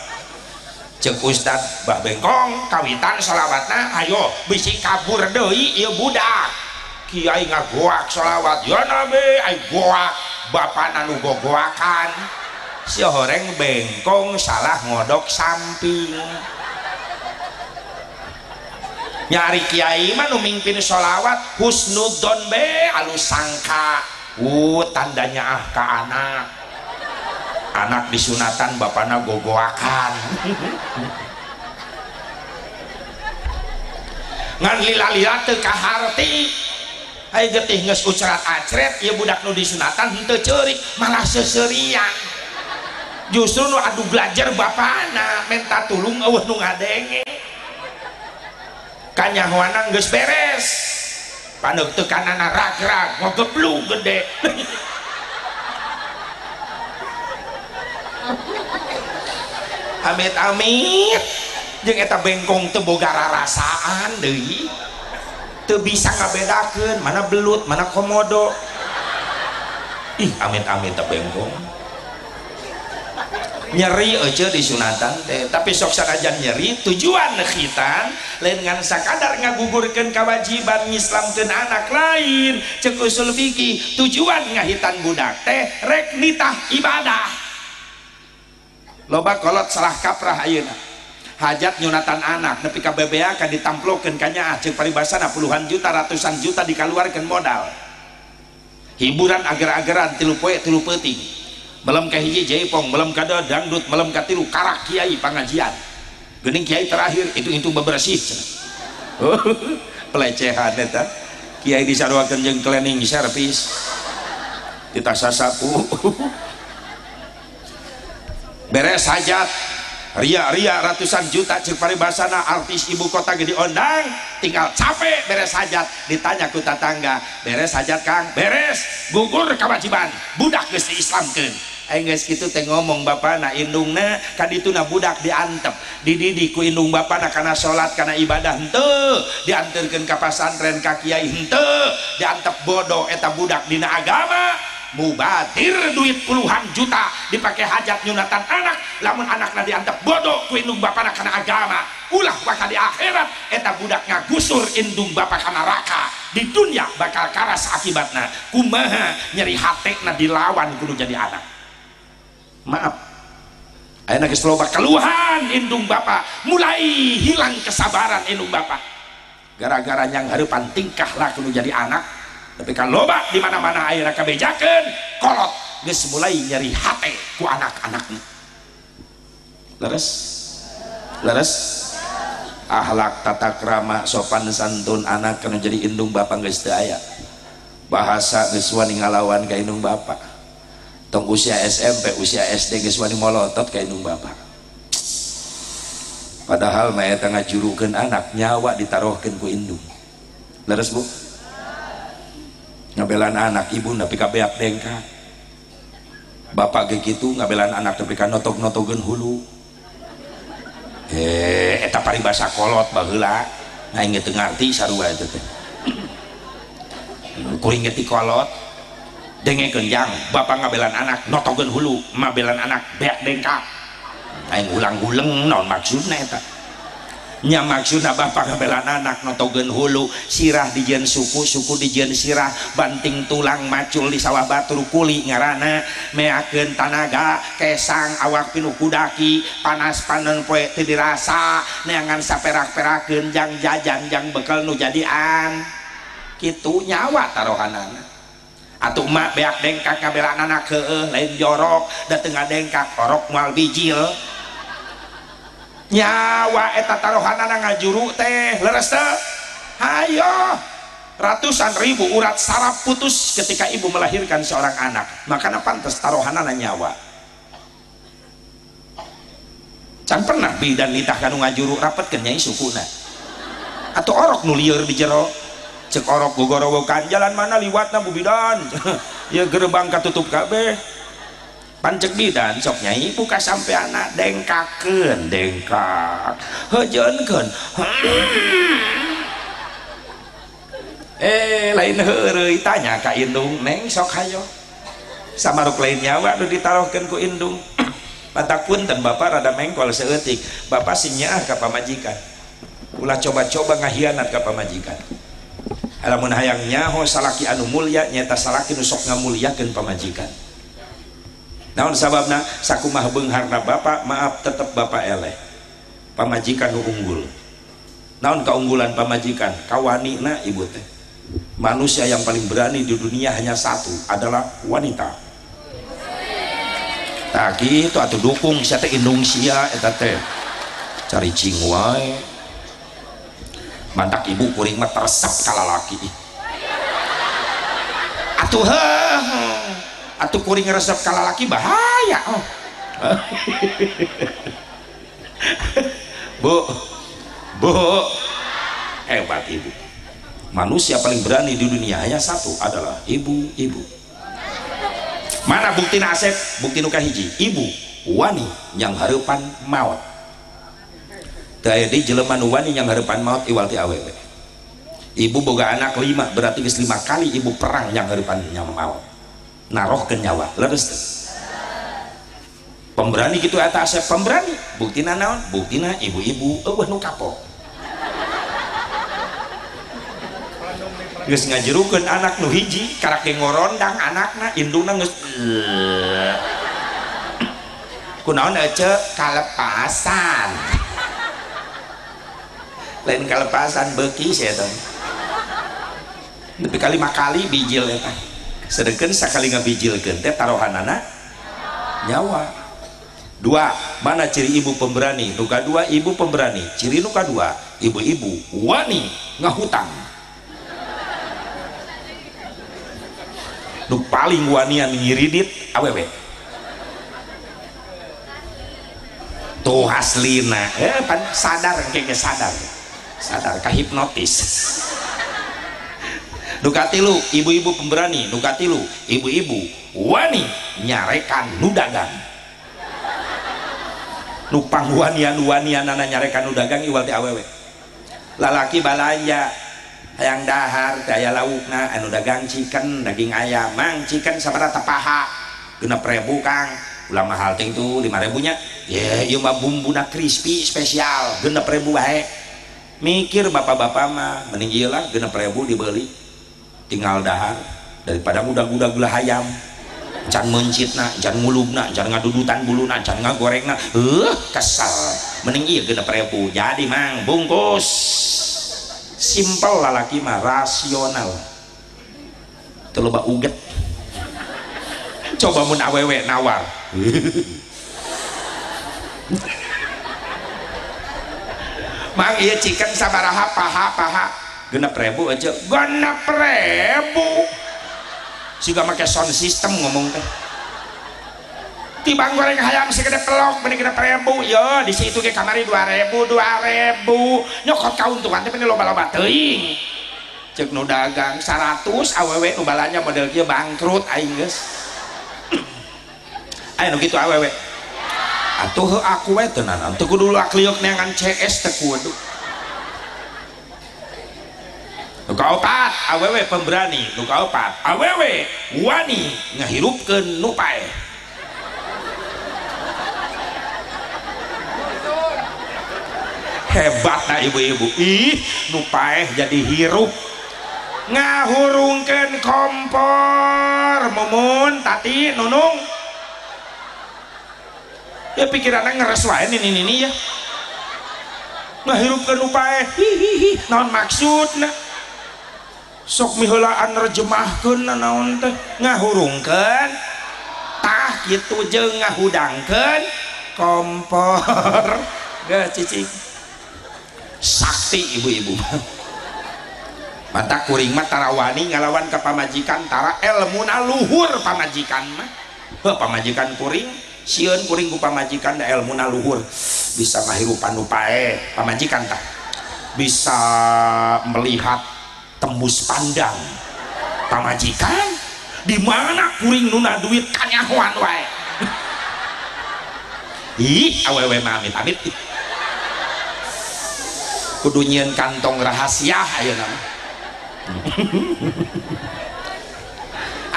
ceuk ustad bah bengkong kawitan shalawatna ayo bisi kabur deui ieu budak kiai ngagoak sholawat ya nabi ay goak bapak nanu gogoakan si horeng bengkong salah ngodok samping nyari kiai mah nu mingpin sholawat husnudzon be alus sangka tandanya ka anak disunatan bapana gogoakan ngan lila-lila teu kaharti ai getih geus ucerat acret ieu budak nu disunatan henteu ceurik malah seuseurian justru nu adu belajar bapana minta tulung eueuh nu ngadenge kanyahoana geus beres paneuk teu kanana ragrag ngogeblug gede amit-amit jeung eta bengkong teu boga rarasaan deui teu bisa ngabedakeun mana belut mana komodo ih amit-amit teh bengkong nyeri aja di sunatan teh, tapi sok sanajan nyeri tujuan khitan lain ngan sakadar ngagugurkeun kewajiban ngislamkeun anak lain ceuk usul fikih tujuan ngahitan budak teh rek nitah ibadah. Loba kolot salah kaprah ayeuna hajat nyunatan anak nepi ka bebea ka ditamplokeun ka nyaah ceuk paribasana puluhan juta ratusan juta dikaluarkeun modal hiburan ager-ageran tilu poe tilu peuting belum ke hiji jaipong, belum ke dangdut, belum ke tilu karak kiai pengajian gening kiai terakhir itu bebersih pelecehan eta kiai disaruakeun jeung cleaning service kita sasapu beres hajat ria ratusan juta ceuk paribasana artis ibu kota ge diondang tinggal capek beres hajat ditanya ku tatangga beres hajat Kang beres gugur kewajiban budak geus diislamkeun aing geus kitu teh ngomong bapana indungna kadituna budak diantep dididik ku indung bapana kana salat kana ibadah henteu dianterkeun ka pasantren ka kiai henteu diantep bodoh eta budak dina agama mubadir duit puluhan juta dipake hajat nyunatan anak lamun anakna diantep bodoh ku indung bapana kana agama ulah bakal di akhirat eta budak ngagusur indung bapa kana neraka di dunia bakal karas akibatna kumaha nyeri hatena dilawan kudu jadi anak. Maaf ayeuna geus loba keluhan indung bapa mulai hilang kesabaran indung bapa gara-gara nyang hareupan tingkah lah kudu jadi anak tapi kan loba di mana-mana ayeuna kabejakeun kolot geus mulai nyeri hate ku anak-anakna leres akhlak tata krama sopan santun anak kana jadi indung bapa geus teu aya bahasa geus wani ngalawan ka indung bapa tong usia SMP usia SD geus wani molotot ka indung bapa padahal mah eta ngajurukeun anak nyawa ditarohkeun ku indung leres Bu ngabelan anak ibu nepi ka beak dengka bapak ge kitu ngabelan anak nepi ka notok-notogeun hulu eta paribasa kolot baheula aing teu ngarti sarua eta teh kuring ti kolot dengekeun jang bapak ngabelan anak notogeun hulu mabelan anak beak dengka aing ulang-uleng naon maksudna eta nya maksudna bapak ngabelan anak notogeun hulu sirah dijieun suku dijieun sirah banting tulang macul di sawah batur kuli ngaranna meakeun tanaga kesang awak pinuh kudaki panas panen poe teu dirasa neangan saperak-perakeun jang jajan jang bekal nu jadian kitu nyawa tarohanana atuh mak beak dengkak ngabelan anak heueuh lain jorok da teu ngadengkak orok moal bijil nyawa eta tarohanana ngajuru teh leres teh hayo ratusan ribu urat saraf putus ketika ibu melahirkan seorang anak makana pantes tarohanana nyawa can pernah bidan nitah kanu ngajuru rapetkeun nyai sukuna atuh orok nu lieur di jero cek orok gogorowokan jalan mana liwatna Bu Bidan ya gerbang katutup kabeh pancek bidan sok nyai buka sampai anak dengkakeun dengkak heujeunkeun lain heureuy tanya ka indung neng sok hayo samaruk lain nyawa nu ditarohkeun ku indung patak punten bapak rada mengkol seeutik bapak sing nyaah ka pamajikan ulah coba-coba ngahianat ka pamajikan alamun hayang nyaho salaki anu mulya nyata salaki nu sok ngamulyakeun pamajikan naon sababna sakumaha beungharna bapak maaf tetep bapak eleh pamajikan nu unggul naon keunggulan pamajikan kawanina ibu teh manusia yang paling berani di dunia hanya satu adalah wanita tah kitu atuh dukung sia teh indung sia eta teh cari cing wae mantak ibu kuring mah teresep ka lalaki atuh kuring resep ka lalaki bahaya Bu hebat ibu manusia paling berani di dunia hanya satu adalah ibu mana bukti Asep bukti nu kahiji ibu wani yang hareupan maot di jelema nu wani yang hareupan maut iwal ti awewe ibu boga anak 5 berarti geus 5 kali ibu perang yang hareupan nyawa maut narohkeun nyawa leres teh pemberani gitu atas pemberani buktina naon buktina ibu-ibu eueuh nu kapok geus ngajerukeun anak nu hiji karake ngorondang anakna indungna geus kunaon ece kalepasan lain kalepasan beuki sia eta tapi kali makali bijil eta sedengkeun sakali ngabijilkeun teh tarohanana nyawa. Dua, mana ciri ibu pemberani? Nuka dua, ibu pemberani. Ciri nuka dua, ibu-ibu wani ngahutang. Nu paling wanian ngiridit awewe. Tuh haslina, sadar kayaknya sadar kahipnotis. Nuka tilu, ibu-ibu pemberani. Nuka tilu, ibu-ibu wani nyarekan nu dagang. Nupang wanian nana nyarekan nu dagang iwal ti awewe. Lalaki balanja hayang dahar daya laukna anu dagang chicken daging ayam mang chicken sabaraha paha 6.000 Kang ulah mahal teh itu 5.000 nya ye ieu mah bumbuna crispy spesial 6.000 bae mikir bapak-bapak mah mending ieu lah 6.000 dibeli tinggal dahar daripada mudah-mudah gula hayam can mencitna, can ngulubna, can ngadudutan buluna, can ngagorengna kesal mending ieu 6.000 jadi mang bungkus simpel lalaki mah rasional teu loba uget coba mun awewe nawar mang ieu chicken sabaraha paha 6.000 aja 6.000 siga make sound system ngomong teh tibang goreng hayam segede pelok mending 6.000 yo di situ ke kamari 2.000 nyokot kauntungan teh loba-loba teuing ceuk nu dagang 100 awewe nu balanya model kieu bangkrut aing geus aya nu kitu awewe atuh aku we tenan teu kudu akliok neangan CS teu kudu. Nuka opat awewe pemberani. Nuka opat awewe wani ngahirupkeun nu paeh. Hebatna ibu-ibu ih nu paeh jadi hirup ngahurungkeun kompor mumun tati nunung ya pikiranna ngeres wae ini ya ngahirupkeun nu paeh hihihi naon maksudna sok miheulaan nerjemahkeun naon teh ngahurungkeun tah kitu jeung ngahudangkeun kompor geus cicing sakti ibu-ibu mata kuring mah tarawani ngalawan ke pamajikan tara elmuna luhur pamajikan mah pamajikan kuring sieun kuring ku pamajikan da elmuna luhur bisa ngahirupan nu paeh pamajikan tah bisa melihat tembus pandang pamajikan di mana kuring nuna duit kanyahoan wae ih awewe mah amit-amit kudu nyieun kantong rahasia ayeuna mah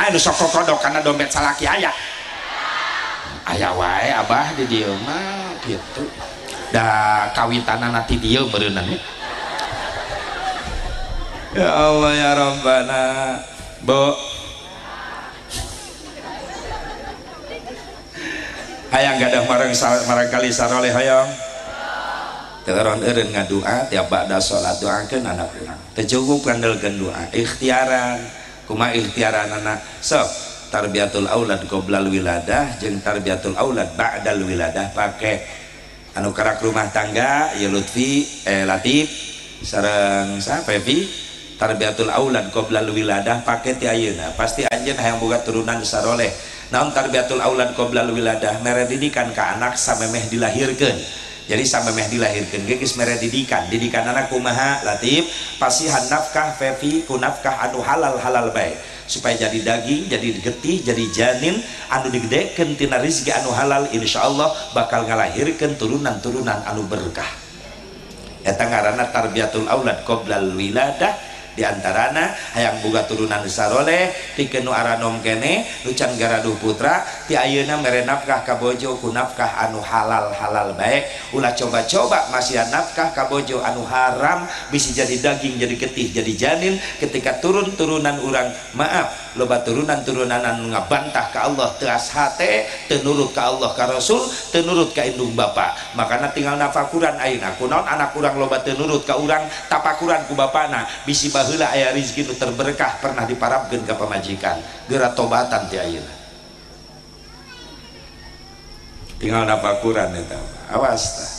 aya nu sok kokodok kana dompet salaki aya wae abah di dieu mah kitu da kawitanana ti dieu meureunna ya Allah ya Rabbana bo hayang gadah marang kali saroleh hayang teron eureun ngadua tiap ba'da salat doakeun anak urang teu cukup kandelkeun doa ikhtiaran kumaha ikhtiaranana sok tarbiyatul aulad qoblal wiladah jeung tarbiyatul aulad ba'dal wiladah pake anu karak rumah tangga ya Lutfi Latif sareng sa Fevi tarbiyatul aulad qoblal wiladah pake ti ayeuna pasti anjeun hayang boga turunan saroleh naon tarbiyatul aulad qoblal wiladah mere didikan ka anak samemeh dilahirkeun jadi samemeh dilahirkeun ge geus mere didikan anak kumaha Latif pasihan nafkah Fevi ku nafkah anu halal bae supaya jadi daging jadi getih jadi janin anu digedekeun tina rezeki anu halal insyaallah bakal ngalahirkeun turunan anu berkah eta ngaranna tarbiyatul aulad qoblal wiladah diantarana hayang boga turunan saroleh pikeun nu aranom kene nu can garaduh putra ti ayeuna mere nafkah ka bojo ku nafkah anu halal bae ulah coba-coba masih nafkah ka bojo anu haram bisa jadi daging jadi getih jadi janin ketika turunan urang maaf loba turunan anu ngabantah ka Allah teu hate teu nurut ka Allah ka Rasul teu nurut ka indung bapa makana tinggal nafakuran ayeuna kunaon anak urang loba teu nurut ka urang tapakuran ku bapana bisi baheula aya rezeki nu terberkah pernah diparabkeun ka pamajikan geura tobatan ti ayeuna tinggal nafakuran eta awas tah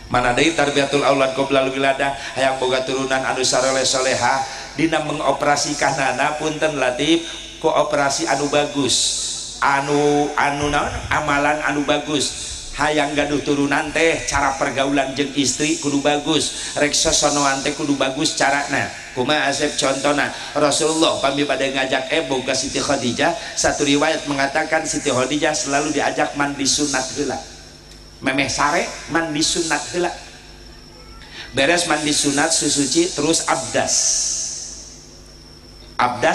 mana deui tarbiyatul aulad qoblal wiladah hayang boga turunan anu saleh salehah dina mengoperasikanana punten Latif kooperasi anu bagus anu naon amalan anu bagus hayang gaduh turunan teh cara pergaulan jeung istri kudu bagus rek sosonoan teh kudu bagus carana kumaha asep contona Rasulullah pami bade ngajak boga Siti Khadijah satu riwayat mengatakan Siti Khadijah selalu diajak mandi sunat heula memeh sare mandi sunat heula beres mandi sunat susuci terus abdas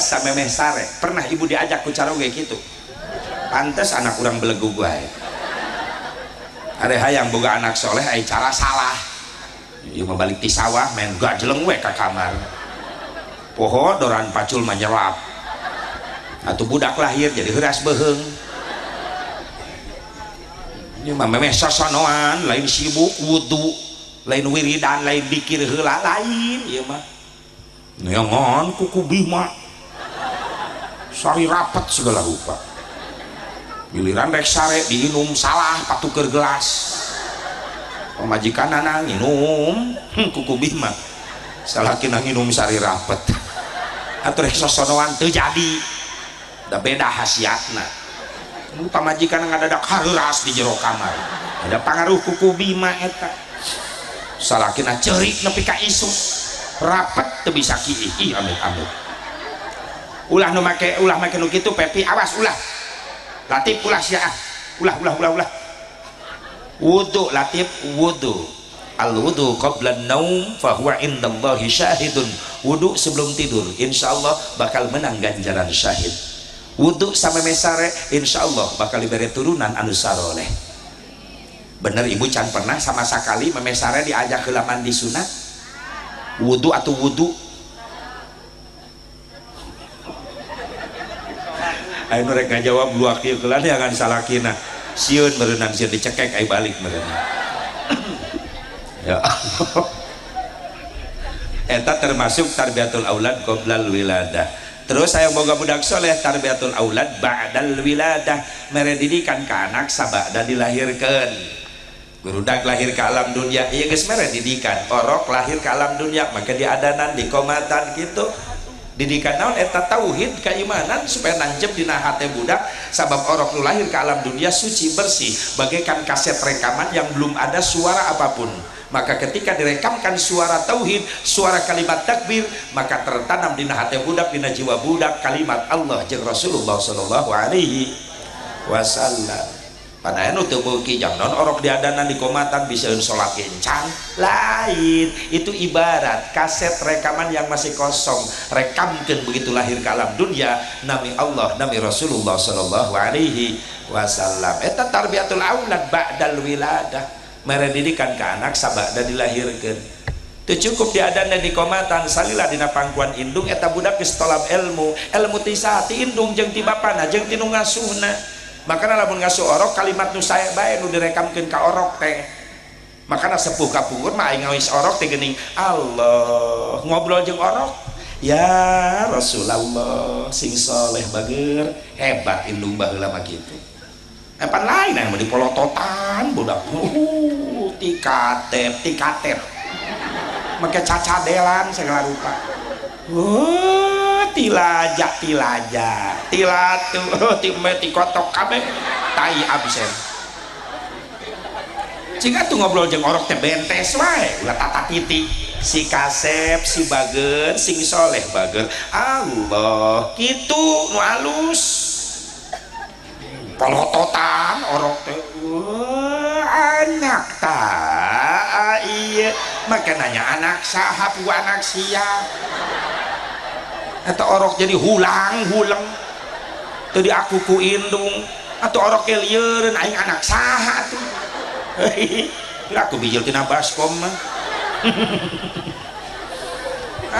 samemeh sare pernah ibu diajak ku cara kayak gitu pantes anak kurang belegu wae ada hayang boga anak soleh ai cara salah ieu mah balik ti sawah main gajleng we ka kamar poho doran pacul mah nyelap atuh budak lahir jadi heuras beheung ieu mah memeh sosonoan lain sibuk wudu lain wiridan lain dikir heula lain ieu mah neongon kuku bima sari rapet segala rupa giliran rek sare diinum salah patuker gelas pemajikan anak nginum kuku bima salah kina nginum sari rapet atau rek sosonoan teu jadi da beda hasiatna pamajikan ngadadak haruras di jero kamar ada pangaruh kuku bima eta salah kina ceurik nepi ka isu rapet teu bisa kieu amit-amit ulah make nu kitu pepi awas ulah Latif ulah sia ulah wudu Latif wudu al wudu qabla naum fa huwa indallahi syahidun wudu sebelum tidur insyaallah bakal menang ganjaran syahid wudu samemeh sare insyaallah bakal dibere turunan anu saroleh bener ibu can pernah sama sakali memeh sare diajak heula mandi sunat wudu atau wudu ayo rek ngajawab dua kieu kelan ya kan salakina sieun meureunang sieun dicekek ai balik meureunang ya eta termasuk tarbiyatul aulad qoblal wiladah terus saya boga budak soleh tarbiyatul aulad ba'dal wiladah mere didikan ka anak sabada dilahirkeun burudak lahir ke alam dunia ieu geus mere didikan orok lahir ke alam dunia maka diadanan dikomatan gitu didikan naon eta tauhid keimanan supaya nancep dina hate budak sabab orok nu lahir ke alam dunia suci bersih bagaikan kaset rekaman yang belum ada suara apapun maka ketika direkamkan suara tauhid suara kalimat takbir maka tertanam dina hate budak dina jiwa budak kalimat Allah jeung Rasulullah sallallahu alaihi wasallam pada anu teu beuki jang non orok diadanan di komatan bisa sholat kencang lain itu ibarat kaset rekaman yang masih kosong rekamkeun begitu lahir ke alam dunia nami Allah nami Rasulullah sallallahu alaihi wasallam eta tarbiyatul aulad ba'dal wiladah mere didikan ke anak sabada dilahirkeun teu cukup diadanan di komatan salila dina pangkuan indung eta budak geus tolab ilmu ti saha ti indung jeung ti bapana jeung ti nu ngasuhna makanya lamun ngasuh orok kalimat nu saya bae nu direkamkeun ka orok teh makanya sepuh kapungkur mah aing ngawis orok teh geuning Allah ngobrol jeung orok ya Rasulullah sing soleh bager hebat indung baheula mah kitu epan lain aya mah dipolototan budak tikatep make cacadelan segala rupa tilajak tilatu tikotok kabeh tai absen jika tuh ngobrol jeung orok teh bentes wae ulah tata titi si kasep si bager sing soleh bager Allah kitu nu alus polototan orok teh anak ta iya maka nanya anak saha pu anak sia eta orok jadi hulang teu diaku ku indung atuh orok ge lieureun aing anak saha tuh aku bijil tina baskom mah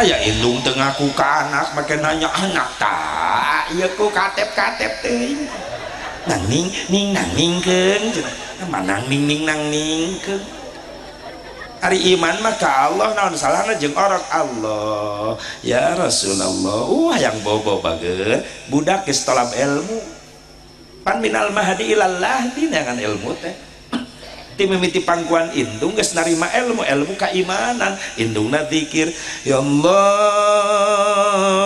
aya indung teu ngaku ka anak make nanya anak ta ieu ku katep-katep teuing nang ning nang ningkeun manang ning nang ningkeun hari iman mah ka Allah naon salahna jeung orok Allah ya Rasulullah hayang bobo bageut budak geus tolab ilmu pan minal mahdi ilallah dengan ilmu teh ti mimiti pangkuan indung geus narima ilmu keimanan indungna zikir ya Allah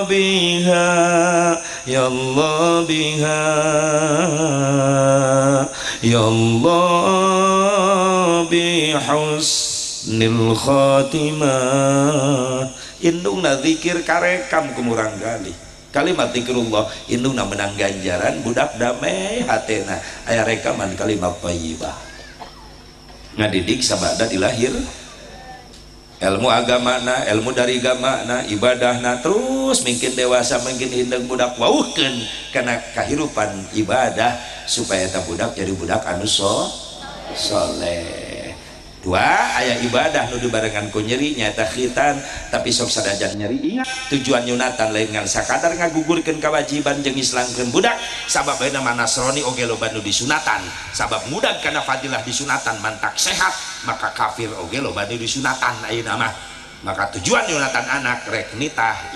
biha ya Allah biha ya Allah bihus nil khatimah indungna zikir karekam kumurang galih kalimat zikrullah indungna menang ganjaran budak damai hatena aya rekaman kalimat thayyibah ngadidik sabada dilahir ilmu agamana ilmu dari agamana ibadahna terus mungkin dewasa mungkin hindeng budak wauhkeun kana kahirupan ibadah supaya eta budak jadi budak anu soleh dua aya ibadah nu dibarengan ku nyeri nyaeta khitan tapi sok sadajan nyeri ingat tujuan nyunatan lain ngan sakadar ngagugurkeun kewajiban jeung islamkeun budak sabab bae nama Nasrani oge loba nu disunatan sabab mudag kana fadilah disunatan mantak sehat maka kafir oge loba nu disunatan ayeuna mah maka tujuan nyunatan anak rek nitah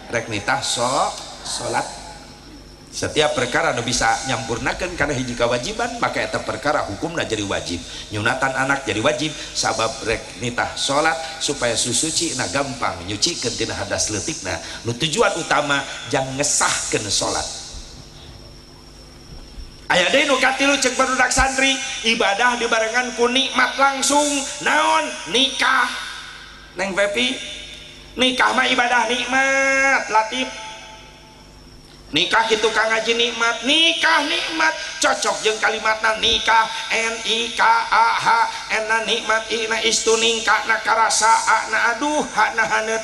rek nitah salat setiap perkara nu bisa nyampurnakeun kana hiji kewajiban maka eta perkara hukumna jadi wajib nyunatan anak jadi wajib sabab rek nitah salat supaya susucina gampang nyucikeun tina hadas leutikna nu tujuan utama jang ngesahkeun salat aya deui nu katilu ceuk barudak santri ibadah dibarengan ku nikmat langsung naon nikah Neng Pepi nikah mah ibadah nikmat latif nikah itu kang ngaji nikmat cocok jeung kalimatna nikah NIKAH ena nikmat ina istu ningkana karasa na aduh hana hanet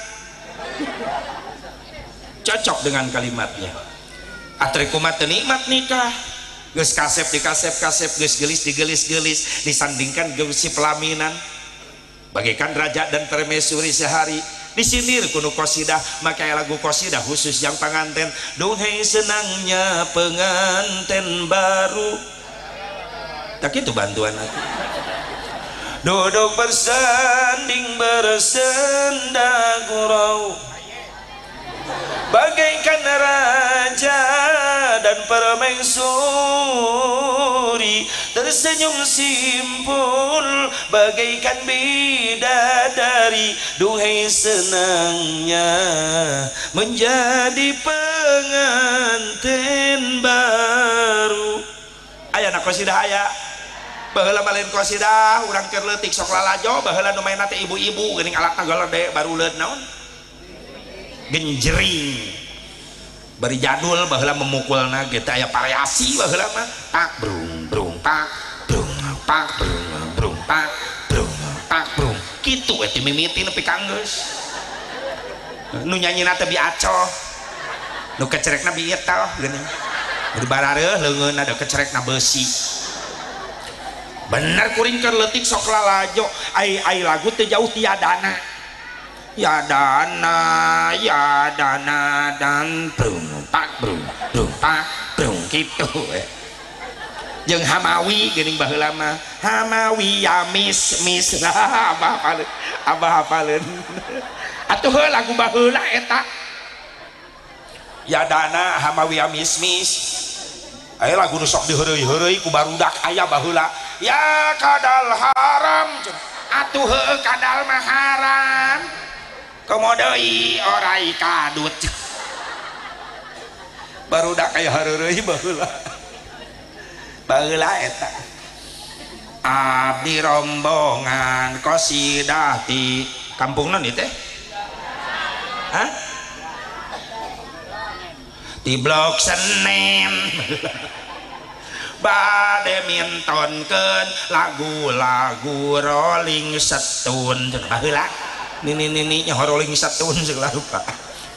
cocok dengan kalimatnya atre kumat nikmat nikah geus kasep geus gelis disandingkan geus si pelaminan bagaikan raja dan permaisuri sehari disindir kuno qasidah maka lagu qasidah khusus yang pengantin duhai senangnya pengantin baru tak itu bantuan aku duduk bersanding bersenda gurau bagaikan raja dan permaisuri tersenyum simpul bagaikan bidadari duhai senangnya menjadi pengantin baru aya na qasidah aya baheula malen qasidah urang keur leutik sok lalajo baheula nu maenna teh ibu-ibu geuning alatna golode baru leud naon genjering bari jadul baheula memukulna ge teh aya variasi baheula mah pak brung brung pak brung pak brung brung pak brung pak brung kitu we ti mimiti nepi ka geus nu nyanyina teh biacoh nu kecerekna bi eta geuning di barareuh leungeunna da kecerekna beusi bener kuring keur leutik sok lalajo ai lagu teh jauh tiadana ya dana dan brung pak gitu jeung hamawi geuning baheula mah hamawi ya mis abah hafaleun atuh heuh lagu baheula eta ya dana hamawi ya mis aya lagu nu sok diheureuy-heureuy ku barudak aya baheula ya kadal haram atuh heuh kadal mah haram komodoi orai kadut barudak aya hareureuy baheula eta abdi rombongan qasidah ti kampungna ieu teh hah di blok Senen bade mintonkeun lagu-lagu Rolling Stone baheula nini nya Rolling Stone segala rupa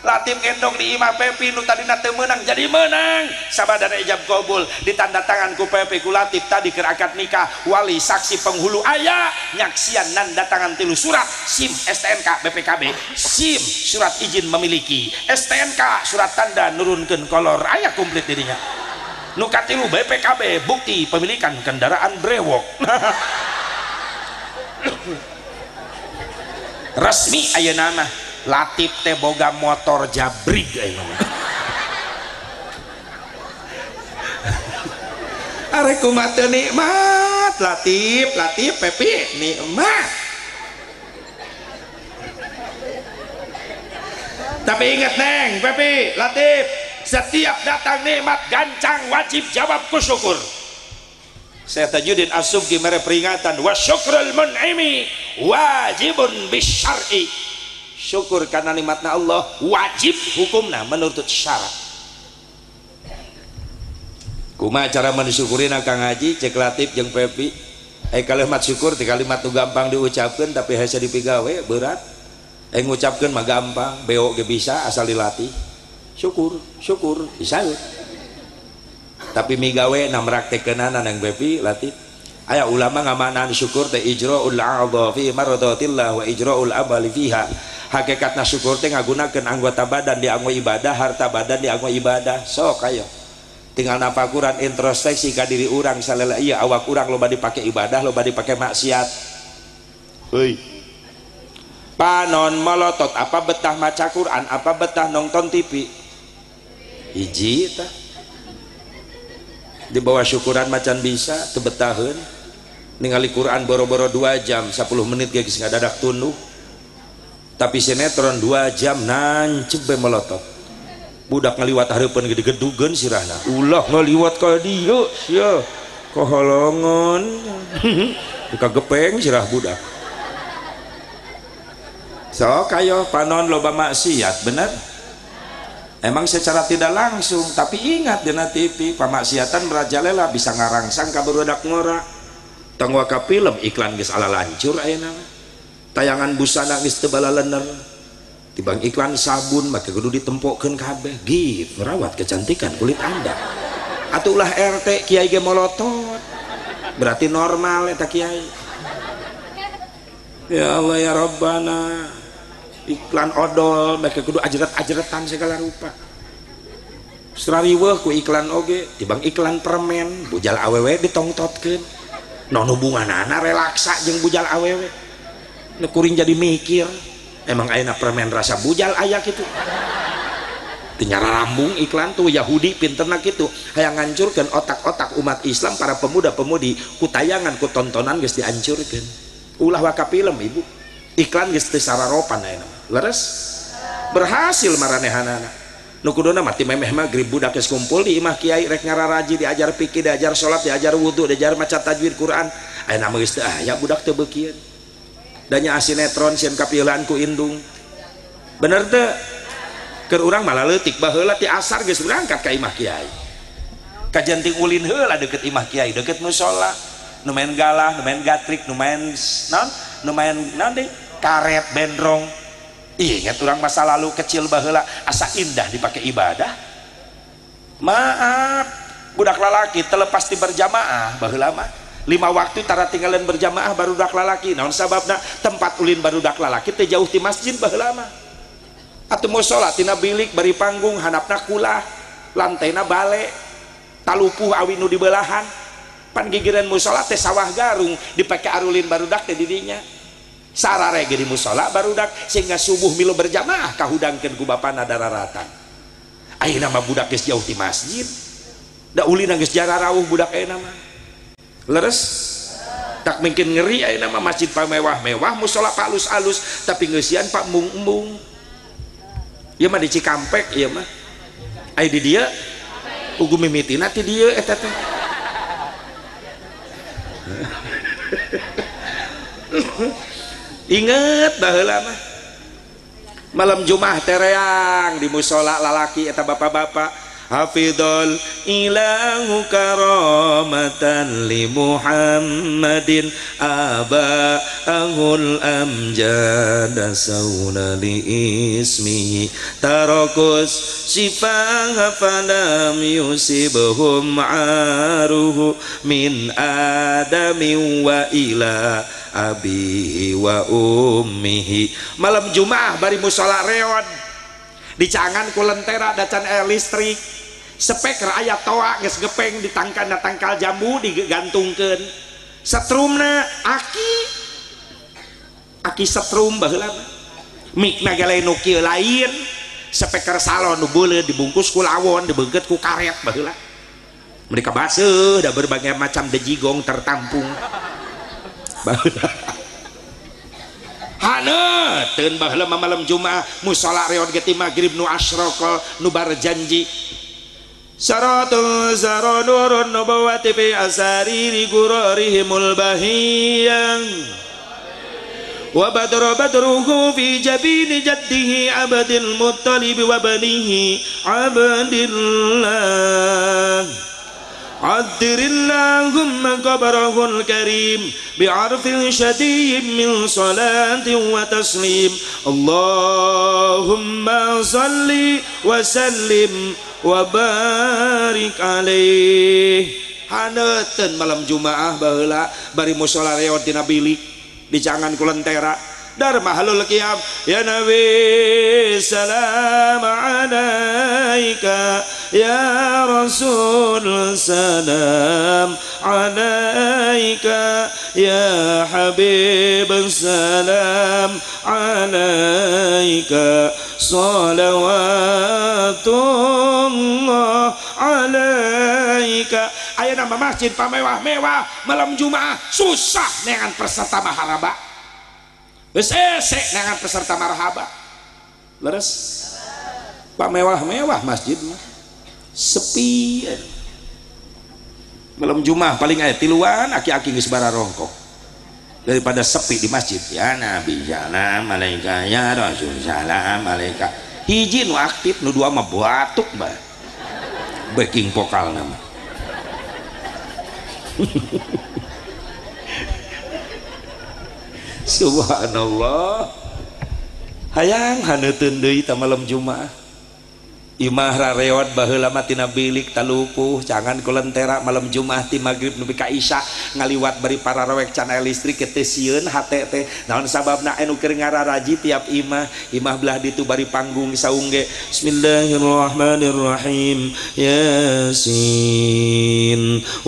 Latif gendong di imah Pepi nu tadi teu menang jadi menang sabadana ijab kabul ditanda tangan ku Pepi ku Latif tadi keur akad nikah wali saksi penghulu aya nyaksian nanda tangan 3 surat SIM STNK BPKB SIM surat izin memiliki STNK surat tanda nurunkeun kolor aya komplit dirinya nu katilu BPKB bukti pemilikan kendaraan brewok resmi ayeuna mah Latif teh boga motor jabrig ayeuna arek kumaha teu nikmat Latif Pepi nikmat tapi ingat neng Pepi Latif setiap datang nikmat gancang wajib jawab ku syukur saya Tajuddin As-Subki mere peringatan wa syukrul mun'imi wajibun bisyar'i syukur karena nikmatna Allah wajib hukumna menurut syarat kumaha cara mensyukurina Kang Haji cek Latif jeung Pepi kalimat syukur ti kalimat nu gampang diucapkeun tapi hese dipigawe berat ngucapkeun mah gampang beo ge bisa asal dilatih syukur bisa tapi migawe na mraktekeunana nang Pepi Latif aya ulama ngamanan syukur teh ijraul a'dha fi maradatillah wa ijraul amali fiha hakikatna syukur teh ngagunakeun anggota badan dianggo ibadah harta badan dianggo ibadah sok ayo tinggal napakuran introspeksi ka diri urang salela iya awak urang loba dipake ibadah loba dipake maksiat heuy panon melotot apa betah maca Quran apa betah nonton TV hiji tah di bawah syukuran macan bisa teu betaheun ningali Quran boro-boro 2 jam 10 menit geus ngadadak tunduh tapi sinetron 2 jam nancep be melotot budak ngaliwat hareupeun gede gedugeun sirahna ulah ngaliwat ka dieu sia koholongon buka gepeng sirah budak sok ayo panon loba maksiat bener emang secara tidak langsung tapi ingat dina TV pamaksiatan merajalela bisa ngarangsang ka budak ngora tangwa ka film iklan geus ala lancur ayeuna tayangan busana geus teu balalener tibang iklan sabun make kudu ditempokkeun kabeh gift merawat kecantikan kulit Anda atuh ulah RT kiai ge molotot berarti normal eta kiai ya Allah ya Rabbana iklan odol make kudu ajret-ajretan segala rupa serariweuh ku iklan oge tibang iklan permen bujal awewe ditongtotkeun non hubunganana relaksa jeung bujal awewe kuring jadi mikir emang ayeuna permen rasa bujal aya kitu teu nyara rambung iklan tuh Yahudi pinterna kitu hayang ngancurkeun otak-otak umat Islam para pemuda-pemudi ku tayangan ku tontonan geus dihancurkeun ulah waka film ibu iklan geus teu sararopan ayeuna leres berhasil maranehanana nu kuduna mati memeh magrib budak geus kumpul di imah kiai rek ngararaji diajar fikih diajar salat diajar wudu diajar maca tajwid Quran ayeuna mah geus teu aya budak teu beukieun da nya sinetron sieun kapileuan ku indung bener teu keur urang malah leutik baheula ti asar geus berangkat ka imah kiai kajenting ulin heula deukeut imah kiai deukeut mushola nu main galah nu main gatrik nu main naon deui karet bendrong ingat orang masa lalu kecil baheula asa indah dipakai ibadah maaf budak lalaki terlepas di berjamaah baheula mah 5 waktu tara tinggalan berjamaah baru budak lalaki naon sababna tempat ulin barudak lalaki teh jauh ti masjid baheula mah atuh mau salat tina bilik bari panggung handapna kulah lantaina bale talupuh awi nu dibelahan pan gigireun mushola teh sawah garung dipake arulin barudak teh didinya sarare ge di mushola barudak sehingga subuh milu berjamaah kahudangkeun ku bapana dararatan ayeuna mah budak geus jauh ti masjid da ulina geus jararawuh budak ayeuna mah leres tak mungkin ngeri ayeuna mah masjid pamewah-mewah mushola palus-alus tapi ngeusian pak embung-embung ieu mah di Cikampek ieu mah aya di dieu ugu mimitina ti dieu eta teh inget baheula mah malam Jumat tereang di mushola lalaki eta bapak-bapak hafidhal ilahu karamatan li Muhammadin aba'ahul amjada sawna li ismihi tarakus sifaha falam yusibhum aruhu min adami wa ila abihi wa ummihi. Malam Jumat bari musala reod dicangan ku lentera dacan air listrik spek aya toa geus gepeng ditangkan tangkal jambu digantungkeun setrumna aki setrum baheula mikna ge lain nu kieu lain speker salon nu beuleud dibungkus ku lawon dibeungkeut ku karet baheula mereka baseuh da berbagai macam dejigong tertampung baheula haneuteun baheula malam Jumaah musala reod ge ti magrib nu asyraqal nu barjanji syaratul zaranurun nubuwati fi asariri gurarihimul bahiyang wa badruhu fi jabini jaddihi abdil muttalib wa banihi abdillah Addirillahumma qabarahul karim bi'arfin syadid min salatin wa taslim Allahumma salli wa sallim wa barik alaih. Haneuteun malam Jumaah baheula bari musala reod dina bilik dijangan ku lentera Dharma halul qiyam ya Nabi salam alaika ya Rasul salam alaika ya Habib salam alaika salawatullah alaika. Ayeuna masjid pamewah-mewah malam Jumaah susah neangan peserta maharaba besesek dengan peserta marhaba leres pak mewah-mewah masjid mah sepi malam Jumaah paling aya tiluan aki-aki geus bararongkok daripada sepi di masjid ya Nabi salam alaika ya Rasul salam alaika hiji nu aktif nu dua mah batuk bah backing vokal nama Subhanallah hayang haneuteun deui ta malam Jumaah imah rareot baheula mah tina bilik talupuh cangan ku lentera malam Jumaah ti magrib nepi ka isya ngaliwat bari para rewek can aya listrik teh sieun hate teh naon sababna anu keur ngararaji tiap imah belah ditu bari panggung saung ge Bismillahirrahmanirrahim Yasin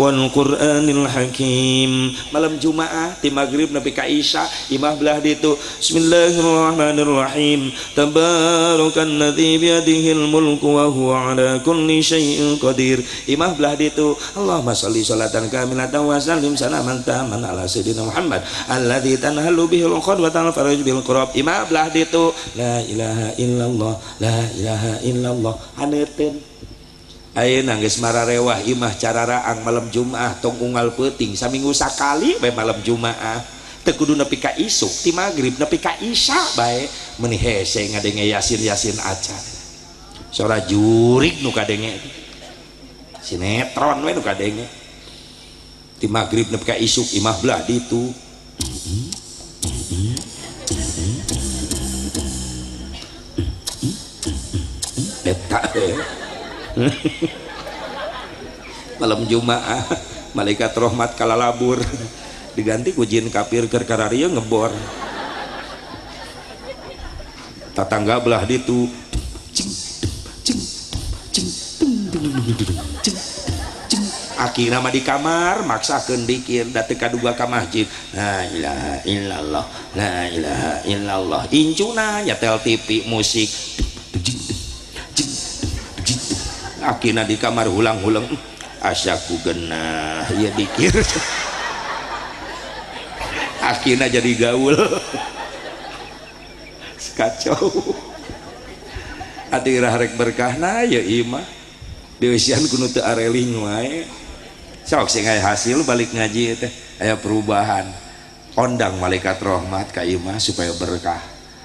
wal Qur'anil Hakim. Malam Jumaah ti magrib nepi ka isya imah belah ditu Bismillahirrahmanirrahim Tabarakalladzi biyadihil mulk wa huwa ala kulli syai'in qadir. Imah belah ditu Allahumma sholli sholatan kamilatan wa sallim salaman taman ala sayyidina Muhammad alladzi tanhalu bihil uqad wa tanfarij bil qurab. Imah belah ditu la ilaha illallah la ilaha illallah. Haneuteun ayeuna geus mararewah imah cararaang malam Jumaah tong unggal peuting saminggu sakali bae malam Jumaah teu kudu nepi ka isuk ti magrib nepi ka isya bae meuni hese ngadenge yasin acan sora jurig nu kadenge sinetron we nu kadenge ti magrib nepi ka isuk imah belah ditu eta malam Jumaah malaikat rahmat kalalabur diganti ku jin kafir keur kararieu ngebor tatangga belah ditu aki nama di kamar maksakeun dikir da teu kaduga ka masjid la ilaha illallah la ilaha illallah incuna nyetel TV musik akina di kamar hulang-hulang asyaku genah ya dikir akina jadi gaul kacau adi rek berkahna ya imah diusian kudu teu areling wae sok sing aya hasil balik ngaji teh aya perubahan ondang malaikat rahmat ka imah supaya berkah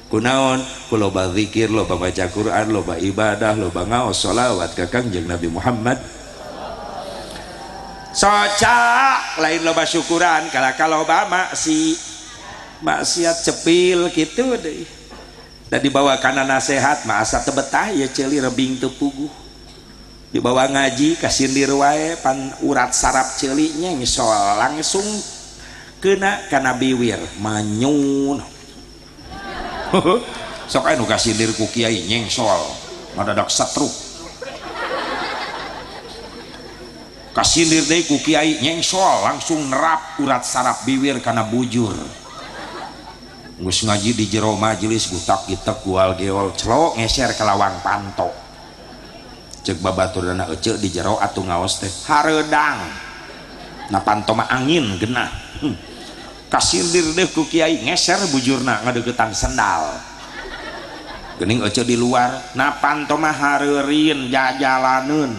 kunaon ku loba zikir, loba baca Quran, loba ibadah, loba ngaos sholawat ka Kangjeng Nabi Muhammad. Soca lain loba syukuran kalau loba maksiat cepil gitu deh. Dan dibawa kana nasihat mah asa teu betah ya ceuli rebing teu puguh. Dibawa ngaji kasindir wae pan urat sarap ceuli nya nyesol langsung kena kana biwir manyun. Sok anu kasindir ku kiai nyengsol madadak satruk. Kasindir deui ku kiai nyengsol langsung nerap urat saraf biwir kana bujur. Geus ngaji di jero majelis butak gitek gual geol celok ngeser ke lawang panto. Cek babaturna ece di jero atuh ngaos teh hareudang. Na panto mah angin genah. Kasindir deui ku kiai ngeser bujurna ngadeuketan sendal. Geuning ece di luar, na panto mah hareureun jajalaneun.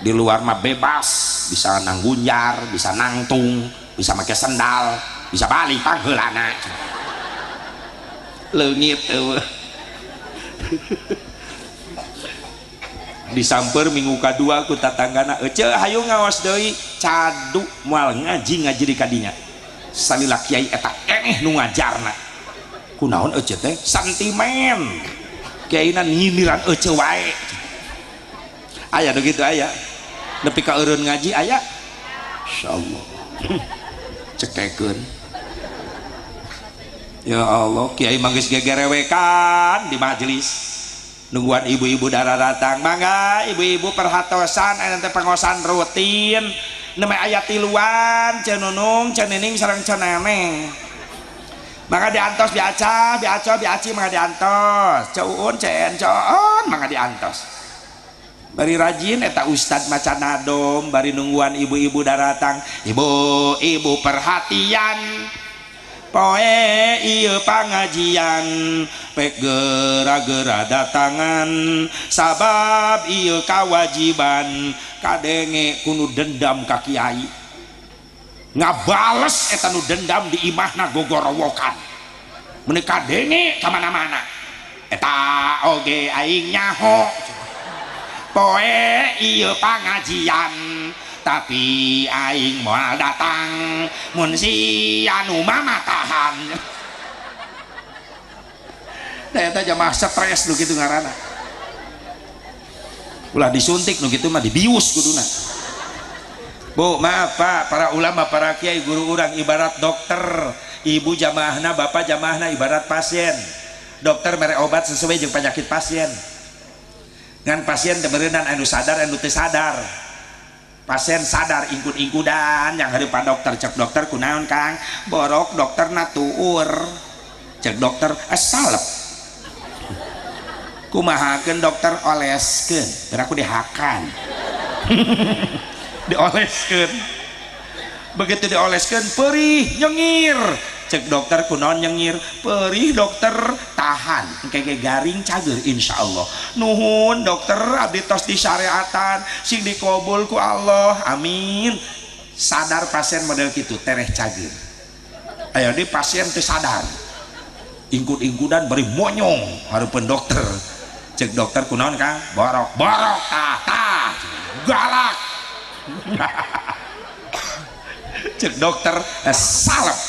Di luar mah bebas, bisa nanggunjar, bisa nangtung, bisa make sendal, bisa balik pangheulana. Leungit eueuh. Disamper minggu kadua ku tatanggana, "Ece hayu ngaos deui, cadu moal ngaji di kadinya." Salila kiai eta keneh nu ngajarna. Kunaon ece teh? Santimen. Kiaina nyindiran ece wae. Aya begitu aya. Nepi ka eureun ngaji aya. Insyaallah. Cekekeun. Ya Allah, kiai manggis gegerewekan di majelis. Nungguan ibu-ibu darah datang. Mangga ibu-ibu perhatosan aya teh pengosan rutin. Nemeh aya tiluan, ceun nunung, ceun nining sareng ceun neneng. Mangga diantos biaci mangga diantos. Ceuun ceen coon mangga diantos. Bari rajin eta ustad maca nadom, bari nungguan ibu-ibu datang. Ibu-ibu perhatian, poe ieu pangajian, pek gera-gera datangan, sabab ieu kawajiban, kadenge kudu dendam ka kiai. Ngabales eta nu dendam di imahna gogorowokan. Mun kadenge ka mana-mana. Eta oge aing nyaho. Poe ieu pangajian tapi aing moal datang mun si anu mamatahan. Eta jamaah stres nu kitu ngaranna. Ulah disuntik nu kitu mah dibius kuduna. Bu, maaf Pak, para ulama, para kiai, guru urang ibarat dokter, ibu jamaahna, bapak jamaahna ibarat pasien. Dokter mere obat sesuai jeung penyakit pasien. Ngan pasien temerenan anu sadar anu teu sadar. Pasien sadar ingkud-ingkudan yang hareupan dokter, cek dokter kunaon Kang? Borok dokter natuur. Cek dokter salep. Kumahakeun dokter oleskeun, teu aku dihakan. Dioleskeun. Begitu dioleskeun perih nyengir. Cek dokter kunaon nyengir? Perih dokter, tahan engke garing cager insyaallah. Nuhun dokter abdi tos disyariatan sing dikabul ku Allah, amin. Sadar pasien model kitu tereh cager. Aya di pasien teu sadar ingkud-ingkudan bari monyong hareupeun dokter. Cek dokter kunaon Kang? Borok tah galak. Cek dokter salep.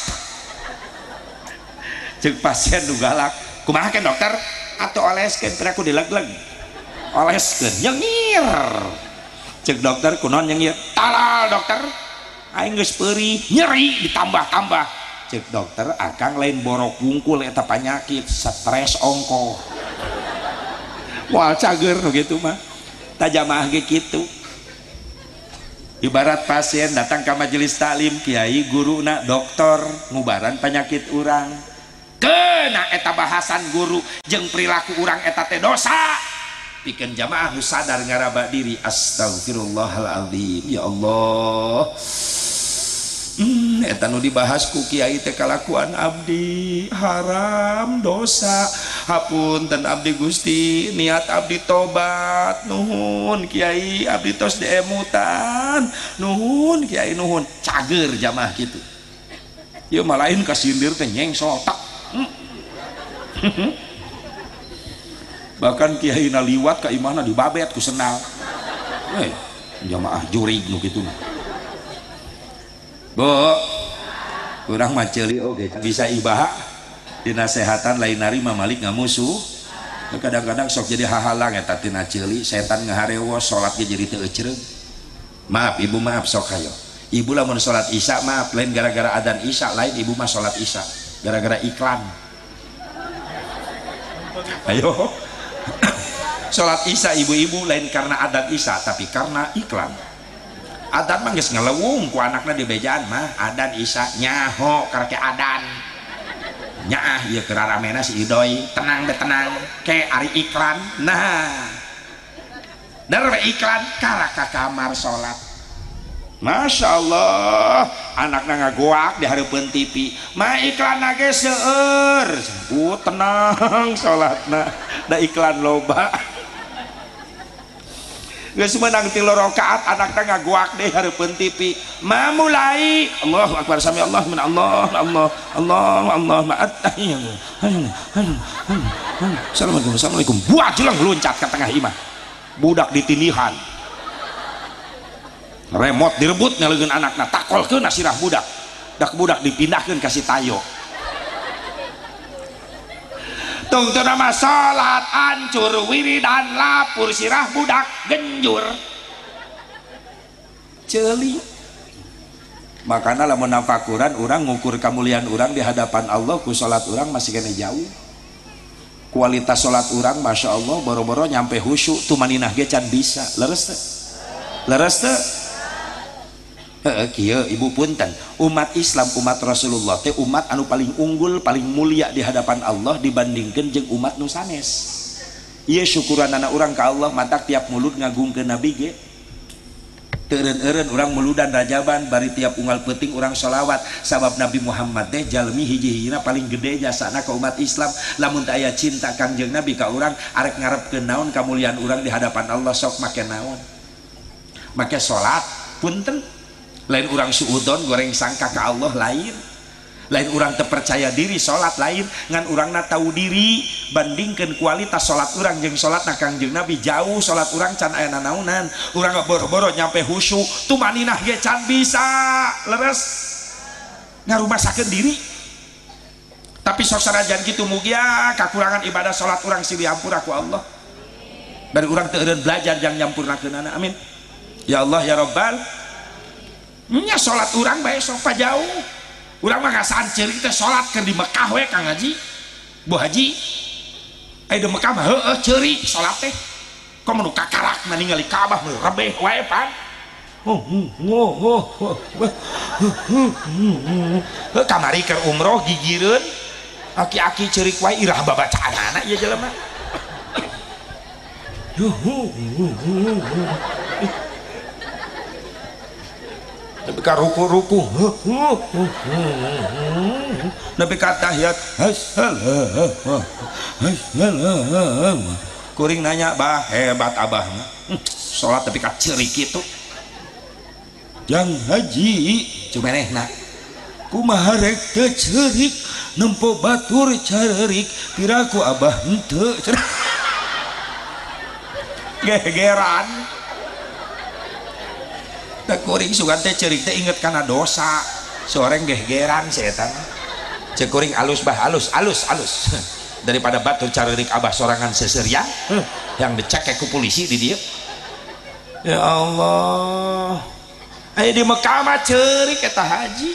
Cek pasien nu galak, kumaha ke dokter? Atuh oleskeun teh aku dilegleg. Oleskeun nyengir. Cek dokter kunaon nyengir? Talal dokter. Aing geus peurih, nyeri ditambah-tambah. Cek dokter akang lain borok wungkul eta panyakit, stres ongko. Moal cager nu kitu mah. Tajamaah ge kitu. Ibarat pasien datang ke majelis taklim, kiai guruna dokter ngubaran penyakit urang. Kena eta bahasan guru jeung perilaku urang eta teh dosa. Pikeun jamaah nu sadar ngaraba diri, astagfirullahaladzim, ya Allah. Eta nu dibahas ku kiai teh kalakuan abdi haram dosa. Hapunten abdi Gusti, niat abdi tobat. Nuhun kiai, abdi tos diemutan. Nuhun kiai, nuhun. Cager jamaah gitu. Ieu mah lain kasindir teh nyengsol tak. bahkan kiai na liwat ka imahna dibabet ku senal jamaah jurig nu kitu bu urang mah ceuli oge bisa ibaha dinasehatan lain nari mamalik ngamusuh kadang-kadang sok jadi hahalang eta tina ceuli setan ngaharewos salat ge jadi teu ecereug maaf ibu maaf sok hayo ibu lamun salat isya maaf lain gara-gara adzan isya lain ibu mah salat isya gara-gara iklan ayo salat isya ibu-ibu lain karena adat isya tapi karena iklan adan mah geus ngelewung ku anakna di bejaan mah adan isya nyaho karek adan nyaah ieu keur ramena si Idoy tenang deh tenang ke ari iklan nah dar iklan karak ka kamar salat Masya Allah anakna ngagoak di hareupeun TV mah iklan ge seueur tenang salatna da iklan loba geus meunang 3 rakaat anakna ngagoak deui hareupeun TV mah mulai Allahu akbar sami Allah min Allah Allah Allah Allah Assalamualaikum buah jelang loncat ke tengah imah budak ditilihan remote direbut ngalegeun anakna takolkeun sirah budak dak budak dipindahkeun ka si tayo tungtu nama salat hancur wiridan lapur sirah budak genjur ceuli makana lamun nafakuran urang ngukur kamuliaan urang di hadapan Allah ku salat urang masih kena jauh kualitas salat urang Masya Allah boro-boro nyampe khusyuk tumaninah ge can bisa leres teu kieu ibu punten umat Islam umat Rasulullah teh umat anu paling unggul paling mulia di hadapan Allah dibandingkeun jeung umat nu sanes ieu syukuran anak urang ka Allah matak tiap mulut ngagungkeun nabi ge teureun-eureun urang muludan rajaban bari tiap unggal peuting urang sholawat sabab Nabi Muhammad teh jalmi hiji-hijina paling gede jasana ka umat Islam lamun teu aya cinta Kangjeng Nabi ka urang arek ngarepkeun naon kamuliaan urang di hadapan Allah sok make naon make salat punten lain orang suudon goreng sangka ke Allah lain orang terpercaya diri salat lain ngan orang na tahu diri bandingkan kualitas salat orang jeung salat Kangjeng Nabi jauh salat orang can aya nanaunan orang boro-boro nyampe khusyuk tumaninah ge can bisa leres ngarumasakeun diri tapi sok sanajan kitu mugia kakurangan ibadah salat orang silih ampura ku Allah dari orang teu eureun belajar jang nyampurnakeunana amin ya Allah ya Rabbal nya salat urang bae sok jauh urang mah ngasaan ceurik teh salat keur di Mekah we Kang Haji Bu Haji aya di Mekah mah heueuh ceurik salat teh komo nu kakarak ningali Ka'bah rebeh wae pan kamari keur umroh gigireun aki-aki ceurik wae irah babacaanana ieu jelema tapi ka ruku-ruku tapi ka tahiyat kuring nanya bah hebat abah salat tapi ka ceurik kitu Jang Haji cumenehna kumaha rek teu ceurik nempo batur ceurik piraku abah henteu gegeran tak kuring sugan teh ceurik teh inget kana dosa soreng gegeran setan cek kuring alus bah alus daripada batur ceurik abah sorangan seserian yang dicekek ku polisi di dia ya Allah aya di Mekah mah ceurik eta haji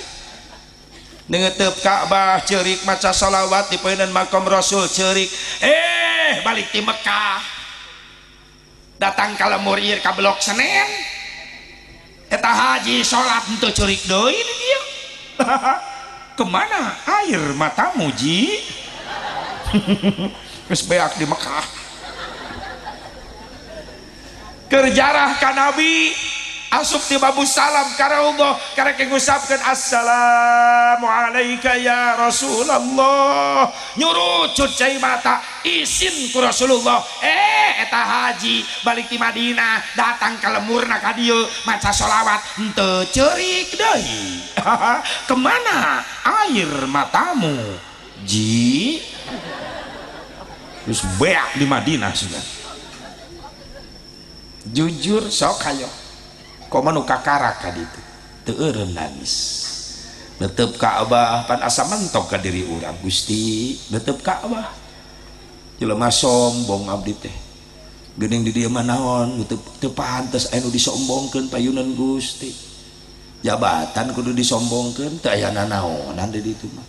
nengetep Ka'bah ceurik maca shalawat di poeunaan makom Rasul ceurik balik di Mekah datang ka lemur ieu ka Blok Senen eta haji sholat untuk ceurik deui di dieu kemana air matamu Ji geus beak di Mekah keur jarah ka Nabi asup di babu salam ka raudhah karek ngusapkeun assalamu alayka ya Rasulullah nyurucut cai mata izin ku Rasulullah eta haji balik di Madinah datang ka lemurna ka dieu maca sholawat henteu ceurik deui kemana air matamu Ji terus beak di Madinah sudah. Jujur sok hayo komo nu kakara ka ditu teu eureun nangis netep Ka'bah pan asa mentok ka diri urang Gusti netep Ka'bah jelema sombong abdi teh geuning di dieu mah naon teu pantes anu disombongkeun payunan Gusti jabatan kudu disombongkeun teu aya nanaonan di ditu mah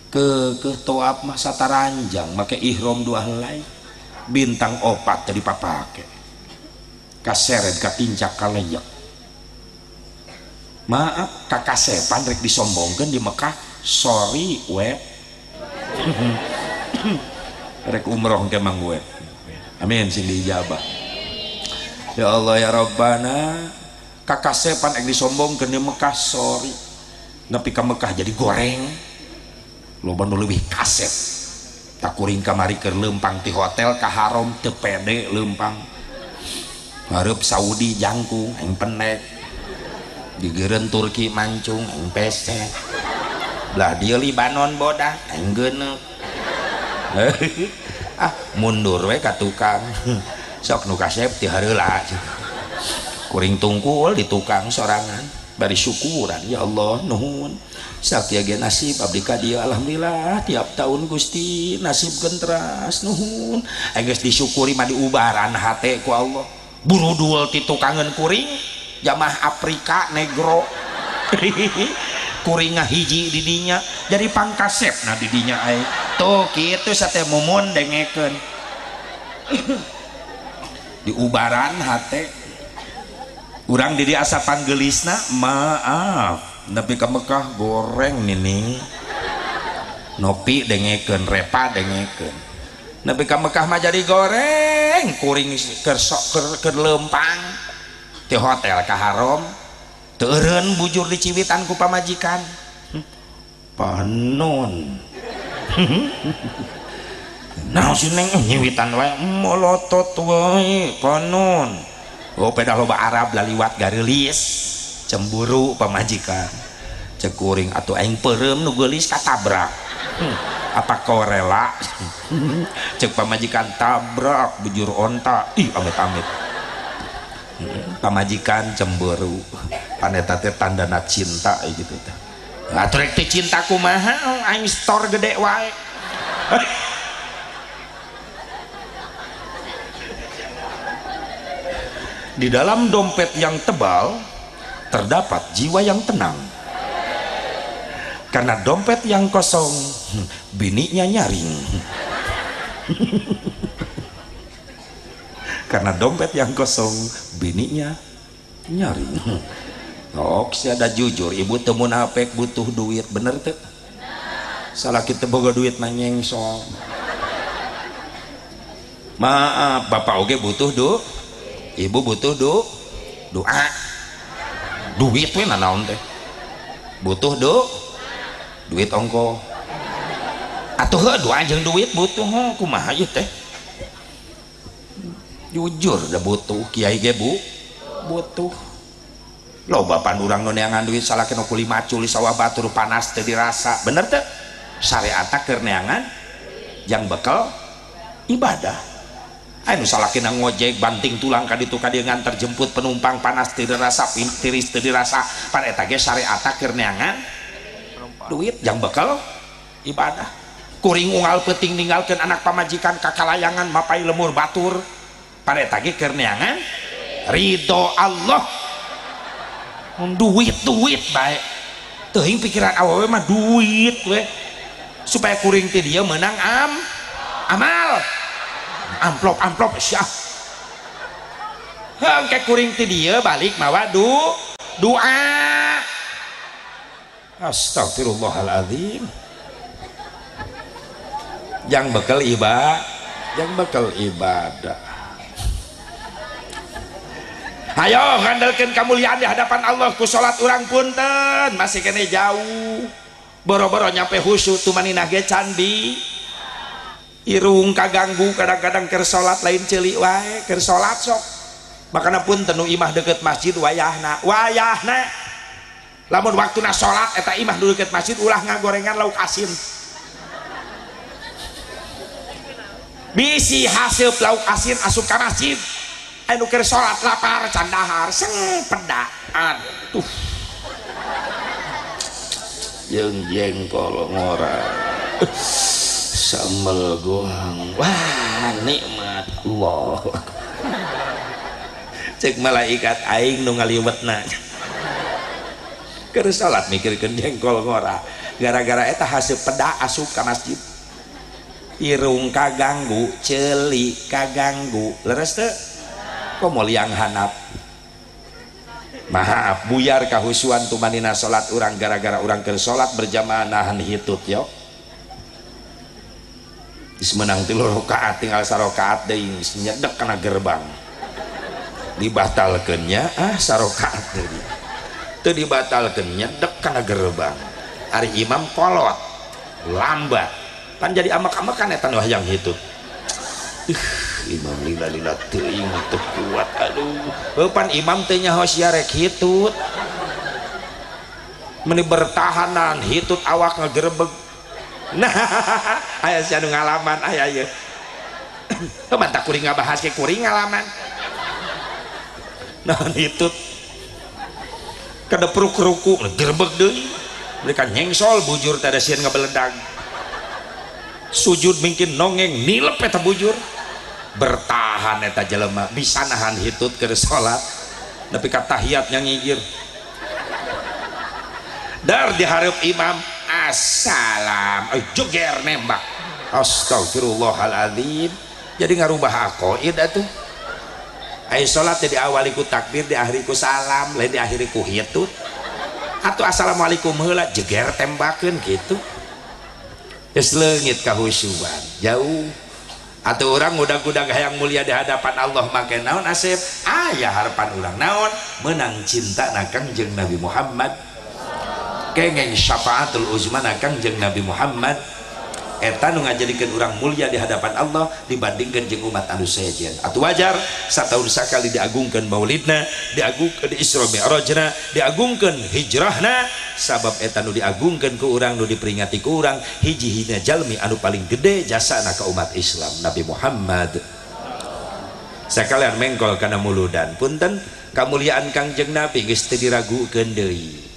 ke toap mah sataranjang make ihram dua helai bintang 4 teh dipapake kaseret kapincak kaleyek maaf kakasepan rek disombongkeun di Mekah sorry web rek umroh ke mang web amin sing diijabah ya Allah ya Rabbana kakasepan rek disombongkeun di Mekah sorry nepi ka Mekah jadi goreng loba nu leuwih kasep tak kuring kamari keur leumpang ti hotel ka haram teu pede leumpang hareup Saudi jangkung aing pendek digeureun Turki mancung aing pesek belah dieu Libanon bodak aing geuneuk mundur we ka tukang sok nu kasep ti hareula kuring tungkul di tukang sorangan bari syukuran ya Allah nuhun sakieu ge nasib abdi ka dieu alhamdulillah tiap tahun Gusti nasib gentras nuhun aing geus disyukuri mah diubaran hate ku Allah burudul ti tukangan kuring jamaah Afrika negro kuring ngahiji di dinya jadi pangkasep nah di dinya ai tuh kitu sate mumun dengekeun diubaran hate urang di asa panggelisna maaf nepi ka Mekah goreng nini nopi dengekeun repa dengekeun nepi ka Mekah mah jadi goreng kuring keur leumpang ti hotel ka haram teu eureun bujur diciwitan ku pamajikan panon naon si neng nyiwitan wae molotot wae panon oh pedah loba Arab laliwat gareulis cemburu pamajikan cek kuring atuh aing peureum nu geulis katabrak apa kau rela cek pamajikan tabrak bujur onta ih amit-amit pamajikan cemburu paneta teh tandana cinta gitu teh atuh rek teh cinta kumaha aing store gede wae di dalam dompet yang tebal terdapat jiwa yang tenang karena dompet yang kosong bininya nyaring karena dompet yang kosong bininya nyaring oh si ada jujur ibu temu napek butuh duit bener tuh salah kita boga duit manyengsong maaf bapak oge butuh ibu butuh doa duit we nanaon teh butuh duit ongko atuh doa jeung duit butuh kumaha ieu teh jujur da butuh kiai ge butuh loba pan urang nu neangan duit salake nu kuli macul di sawah batur panas teu dirasa bener teh syariatna keur neangan jang bekal ibadah anu salake na ngojek banting tulang ka ditu ka dieu nganter jemput penumpang panas teu dirasa tiris teu dirasa pan eta ge syariatna keur neangan duit yang bekal ibadah kuring unggal peuting ninggalkeun anak pamajikan ka kalayangan mapai lemur batur pareta ge keur neangan ridho Allah duit bae teuing pikiran awewe mah duit we supaya kuring ti dieu meunang amal amplop syah hangke kuring ti dieu balik mawa doa astagfirullahaladzim yang bekal ibadah ayo ngandalkeun kamuliaan di hadapan Allah ku salat urang punten masih kene jauh boro-boro nyampe khusyuk tumaninah ge candi irung kaganggu kadang-kadang keur salat lain ceuli wae keur salat sok makana punten nu imah deket masjid wayahna lamun waktuna sholat eta imah dulu deket masjid ulah ngagorengan lauk asin bisi hasil lauk asin asup ka masjid anu keur salat lapar can dahar seng peda aduh jeung jengkol ngora sambal goang wah nikmat Allah cek malaikat aing nu ngaliwetna keur salat mikirkeun jengkol ngora gara-gara eta hasil peda asup ka masjid irung kaganggu celi kaganggu leres teu komo liang hanap maaf buyar kahusuan tumanina salat urang gara-gara urang keur salat berjamaah nahan hitut yo geus meunang 3 rakaat tinggal 1 rakaat deui nyedek kana gerbang dibatalkeun nya 1 rakaat deui teu dibatalkeun nyedek kana gerbang ari imam kolot lambat pan jadi amak-amakan eta nu hayang hitut imam lila-lila teuing teu kuat aduh pan imam teh nyaho sia rek hitut meni bertahanan hitut awak ngagerebeg nah aya sia nu ngalaman aya ieu mantap kuring ngabahas ke kuring ngalaman nah hitut kadepruk ruku gerebeg deui mereka nyengsol bujur tada sieun ngabeledag sujud mungkin nongeng nilep eta bujur bertahan eta jelema bisa nahan hitut keur salat nepi ka tahiyat nya ngigir dar di hareup imam assalam joger nembak astagfirullahaladzim jadi ngarubah aqaid atuh ai salat teh diawali ku takbir diakhiri ku salam lain diakhiri ku hitut atuh assalamualaikum heula jeger tembakeun kitu geus leungit kahusyuan jauh atuh urang udag-udag hayang mulia di hadapan Allah make naon asep aya harapan urang naon menang cinta na Kangjeng Nabi Muhammad kengeng syafaatul uzma na Kangjeng Nabi Muhammad eta nu ngajadikeun urang mulia di hadapan Allah dibandingkeun jeung umat anu sejen atuh wajar sataun sakali diagungkeun maulidna diagungkeun Isra Mi'rajna diagungkeun hijrahna sabab eta nu diagungkeun ku urang nu diperingati ku urang hiji-hina jalmi anu paling gede jasana ka umat Islam Nabi Muhammad sakalian mengkol kana muludan punten kamuliaan Kangjeng Nabi geus teu diragukeun deui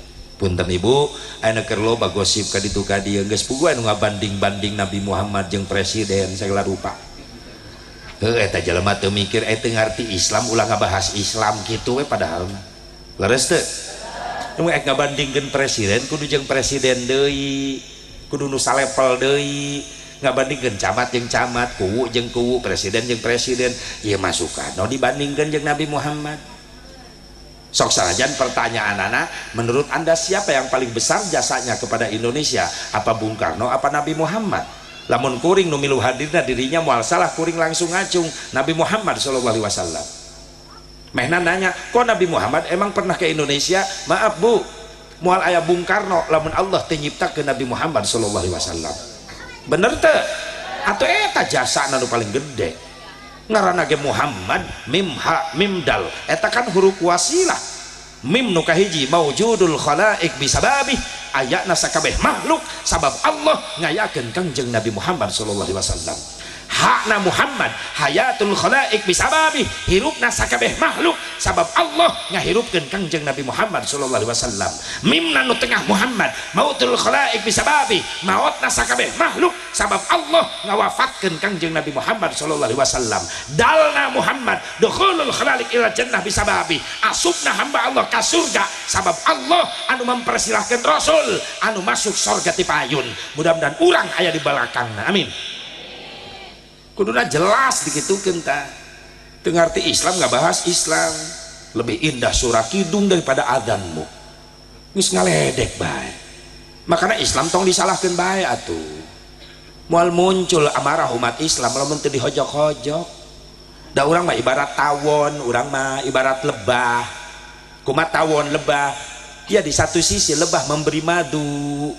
punten ibu aya keur loba gosip ka ditu ka dieu geus puguh anu ngabanding-banding Nabi Muhammad jeung presiden segala rupa eta jelema teu mikir teu ngarti Islam ulah ngabahas Islam kitu we padahal leres teu nu ek ngabandingkeun presiden kudu jeung presiden deui kudu nu salepel deui ngabandingkeun camat jeung camat kuwu jeung kuwu presiden jeung presiden ieu masukan no dibandingkeun jeung Nabi Muhammad sok sanajan pertanyaan anak menurut anda siapa yang paling besar jasanya kepada Indonesia apa Bung Karno apa Nabi Muhammad lamun kuring nu milu hadirna dirinya moal salah kuring langsung ngacung Nabi Muhammad SAW mehna nanya kok Nabi Muhammad emang pernah ke Indonesia maaf bu moal aya Bung Karno lamun Allah teu nyiptakeun Nabi Muhammad SAW bener teu atuh eta jasana nu paling gede ngaranna ge Muhammad mim ha mim dal eta kan huruf wasilah mim nu kahiji maujudul khalaik bisababi ayatna sakabeh makhluk sabab Allah ngayakeun Kangjeng Nabi Muhammad sallallahu alaihi wasallam hakna Muhammad hayatul khalaik bisababi hirupna sakabeh makhluk sabab Allah ngahirupkeun Kangjeng Nabi Muhammad sallallahu alaihi wasallam mimna nu tengah Muhammad mautul khalaik bisababi mautna sakabeh makhluk sabab Allah ngawafatkeun Kangjeng Nabi Muhammad sallallahu alaihi wasallam dalna Muhammad dukhulul khalaik ila jannah bisababi asupna hamba Allah ka surga sabab Allah anu mempersilahkeun rasul anu masuk surga ti payun mudah-mudahan urang aya di balakangna amin kuduna jelas dikitukeun tah teu ngarti Islam nggak bahas Islam lebih indah surah kidung daripada adzanmu geus ngaledek bae makanya Islam tong disalahkeun bae atuh moal muncul amarah umat Islam lamun teu dihojok-hojok da urang mah ibarat tawon urang mah ibarat lebah kumaha tawon lebah ya di satu sisi lebah memberi madu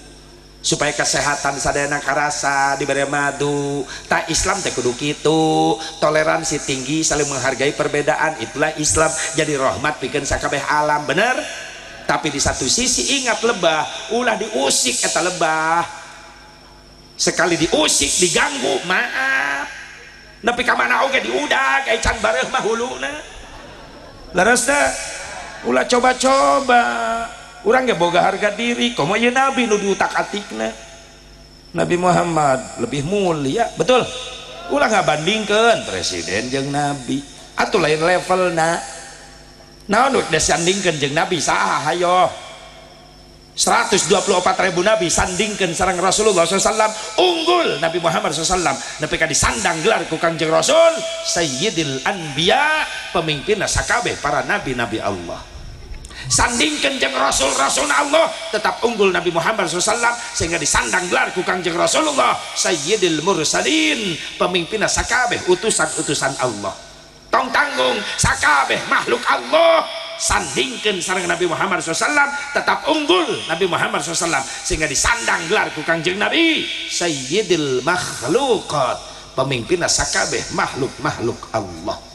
supaya kesehatan sadayana karasa diberi madu tak Islam teh kudu kitu toleransi tinggi saling menghargai perbedaan itulah Islam jadi rahmat pikeun sakabeh alam bener tapi di satu sisi ingat lebah ulah diusik eta lebah sekali diusik diganggu maaf nepi ka mana oge diudag ai can bareuh mah huluna leresna ulah coba-coba urang ge boga harga diri komo ieu nabi nu diutak-atikna Nabi Muhammad lebih mulia betul ulah ngabandingkeun presiden jeung nabi atuh lain levelna naon we disandingkeun jeung nabi saha hayo 124.000 nabi sandingkeun sareng Rasulullah SAW unggul Nabi Muhammad SAW nepi ka disandang gelar ku Kangjeng Rasul Sayyidil Anbiya pemimpinna sakabeh para nabi-nabi Allah sandingkeun jeung Rasul-Rasul Allah tetap unggul Nabi Muhammad SAW sehingga disandang gelar ku Kangjeng Rasulullah Sayyidil Mursalin pemimpinna sakabeh utusan-utusan Allah tong tanggung sakabeh makhluk Allah sandingkeun sareng Nabi Muhammad SAW tetap unggul Nabi Muhammad SAW sehingga disandang gelar ku Kangjeng Nabi Sayyidil Makhluqat pemimpinna sakabeh makhluk-makhluk Allah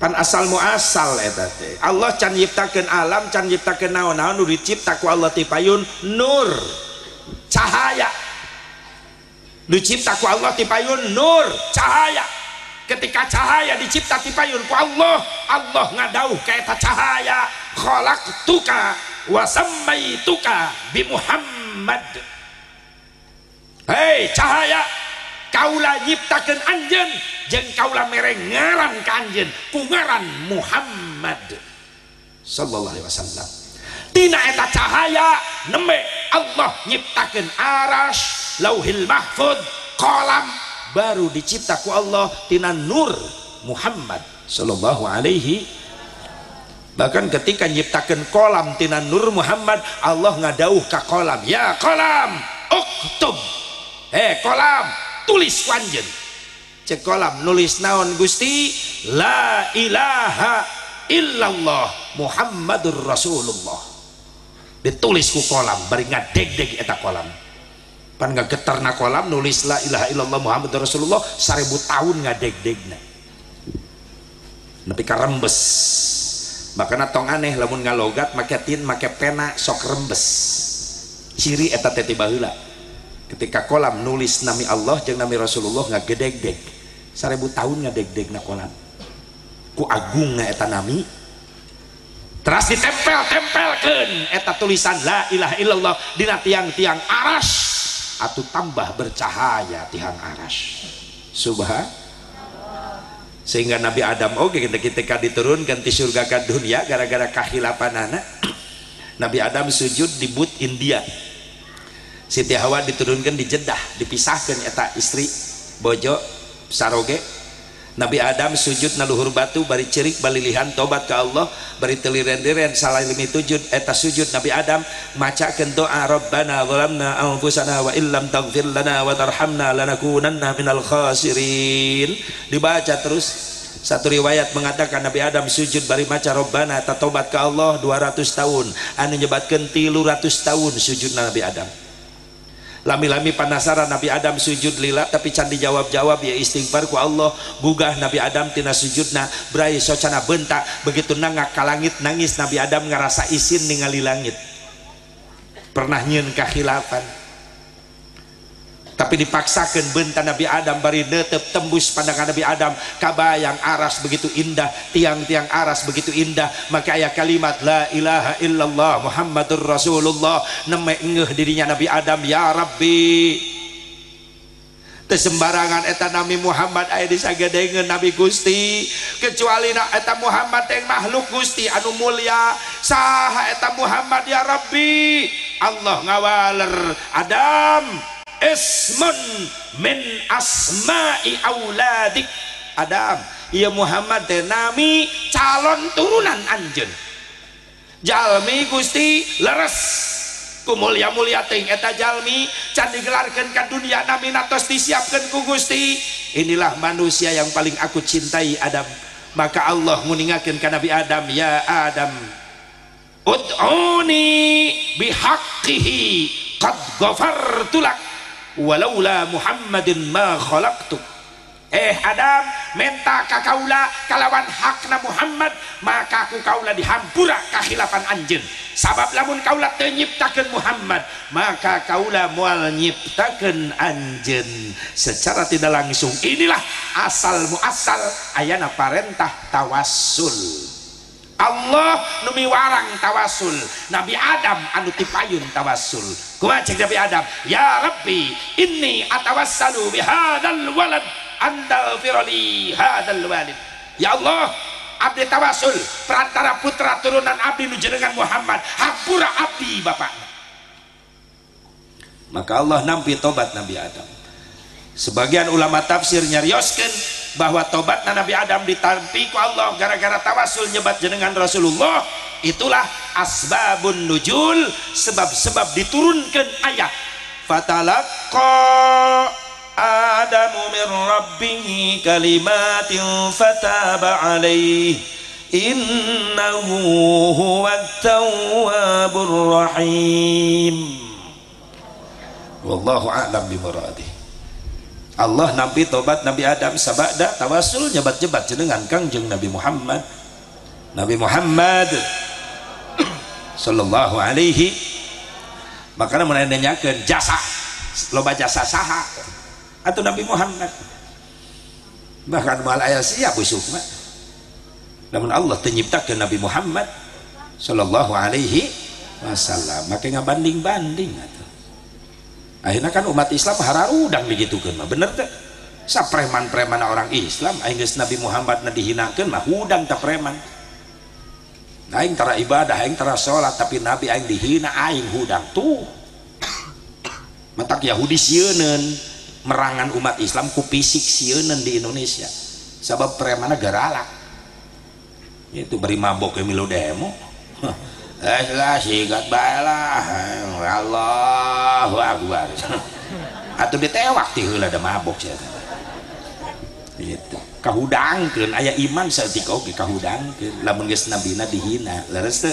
pan asal muasal eta teh Allah can nyiptakeun alam can nyiptakeun naon-naon nu dicipta ku Allah ti payun nur cahaya dicipta ku Allah ti payun nur cahaya ketika cahaya dicipta ti payun ku Allah Allah ngadauh ka eta cahaya khalaqtuka wa sammaituka bi Muhammad hei cahaya kaulah nyiptakeun anjeun jeung kaulah mere ngaran ka anjeun ku ngaran Muhammad sallallahu alaihi wasallam tina eta cahaya nembe Allah nyiptakeun aras lauhil mahfud qalam baru dicipta ku Allah tina nur Muhammad sallallahu alaihi bahkan ketika nyiptakeun kolam tina nur Muhammad Allah ngadauh ka kolam ya kolam uktub kolam tulis wanjen cek kolam nulis naon Gusti la ilaha illallah Muhammadur Rasulullah ditulis ku kolam bari ngadeg-deg eta kolam pan ngageterna kolam nulis la ilaha illallah Muhammadur Rasulullah 1000 tahun ngadeg-degna nepi ka rembes makana tong aneh lamun ngalogat make tin make pena sok rembes ciri eta teh ti baheula ketika kolam nulis nami Allah jeung nami Rasulullah ngagedeg-deg 1000 tahun ngadeg-degna kolam ku agungna eta nami teras ditempel-tempelkeun eta tulisan la ilaha illallah dina tiang-tiang aras atuh tambah bercahaya tiang aras subhanallah sehingga Nabi Adam oge ketika diturunkan ti surga ka dunia gara-gara kahilapanana Nabi Adam sujud di But India Siti Hawa diturunkan di Jeddah dipisahkan eta istri bojo saroge Nabi Adam sujud na luhur batu bari cerik balilihan tobat ke Allah bari teliren-liren salalimi sujud eta sujud Nabi Adam macakeun doa Rabbana zalamna anfusana wa illam taghfir lana wa tarhamna lanakunanna minal khasirin dibaca terus satu riwayat mengatakan Nabi Adam sujud bari maca Rabbana eta tobat ke Allah 200 tahun anu nyebatkeun 300 tahun sujud Nabi Adam lami-lami penasaran Nabi Adam sujud lila tapi can dijawab-jawab ya istighfar ku Allah gugah Nabi Adam tina sujudna brai socana bentak begitu nangak ka langit nangis Nabi Adam ngarasa isin ningali langit pernah nyieun kahilafan tapi dipaksakeun bentak Nabi Adam bari neuteup tembus pandangan Nabi Adam kabayang aras begitu indah tiang-tiang aras begitu indah maka aya kalimat la ilaha illallah Muhammadur Rasulullah neme ngeuh dirinya Nabi Adam ya Rabbi teu sembarangan eta Nabi Muhammad aya disagedengeun Nabi Gusti kecuali eta Muhammad teh makhluk Gusti anu mulia saha eta Muhammad ya Rabbi Allah ngawaler Adam ismun min asma'i auladik Adam ieu Muhammad teh nami calon turunan anjeun jalmi Gusti leres ku mulia-mulia teuing eta jalmi can digelarkeun ka dunia nami natos disiapkeun ku Gusti inilah manusia yang paling aku cintai Adam maka Allah nguningakeun ka Nabi Adam ya Adam ud'uni bihaqqihi qad ghafartu lak walaula Muhammadin ma khalaqtuk Adam menta ka kaula kalawan hakna Muhammad maka ku kaula dihampura kakhilafan anjeun sabab lamun kaula teu nyiptakeun Muhammad maka kaula moal nyiptakeun anjeun secara tidak langsung. Inilah asal muasal ayana parentah tawassul. Allah numi warang tawasul Nabi Adam anu tipayun tawasul kumaha cek Nabi Adam ya Rabbi inni atawassalu bihadzal walad anta firali hadzal walid ya Allah abdi tawasul perantara putra turunan abdi nu jenengan Muhammad hampura abdi bapakna maka Allah nampi tobat Nabi Adam. Sebagian ulama tafsir nyarioskeun bahwa tobatna Nabi Adam ditampi ku Allah gara-gara tawasul nyebat jenengan Rasulullah. Itulah asbabun nuzul, sebab-sebab diturunkan ayat fatalaqqa Adamu min rabbih kalimatin fataba alaihi innahu huwat tawwabur rahim. Wallahu a'lam bimuradihi. Allah nampi tobat Nabi Adam sabada tawasul nyebat-nyebat jenengan Kangjeng Nabi Muhammad sallallahu alaihi makanya menanyakan jasa loba jasa saha atau Nabi Muhammad bahkan mal aya siap busuk mah namun Allah tenyiptakeun Nabi Muhammad sallallahu alaihi wasallam maka ngabanding-banding atuh. Akhirnya kan umat Islam hararudang digitukeun mah bener teh sapreman-preman orang Islam aing geus Nabi Muhammad na dihinakeun mah hudang teh preman aing tara ibadah aing tara salat tapi Nabi aing dihina aing hudang tuh matak Yahudi sieuneun merangan umat Islam ku fisik sieuneun di Indonesia sabab premanna garalak itu beri mabok ke milu demo lah sigat bae lah Allahu Akbar atuh ditewak ti heula da mabok sia gitu kahudangkeun aya iman saeutik oge kahudangkeun lamun geus nabina dihina leres teu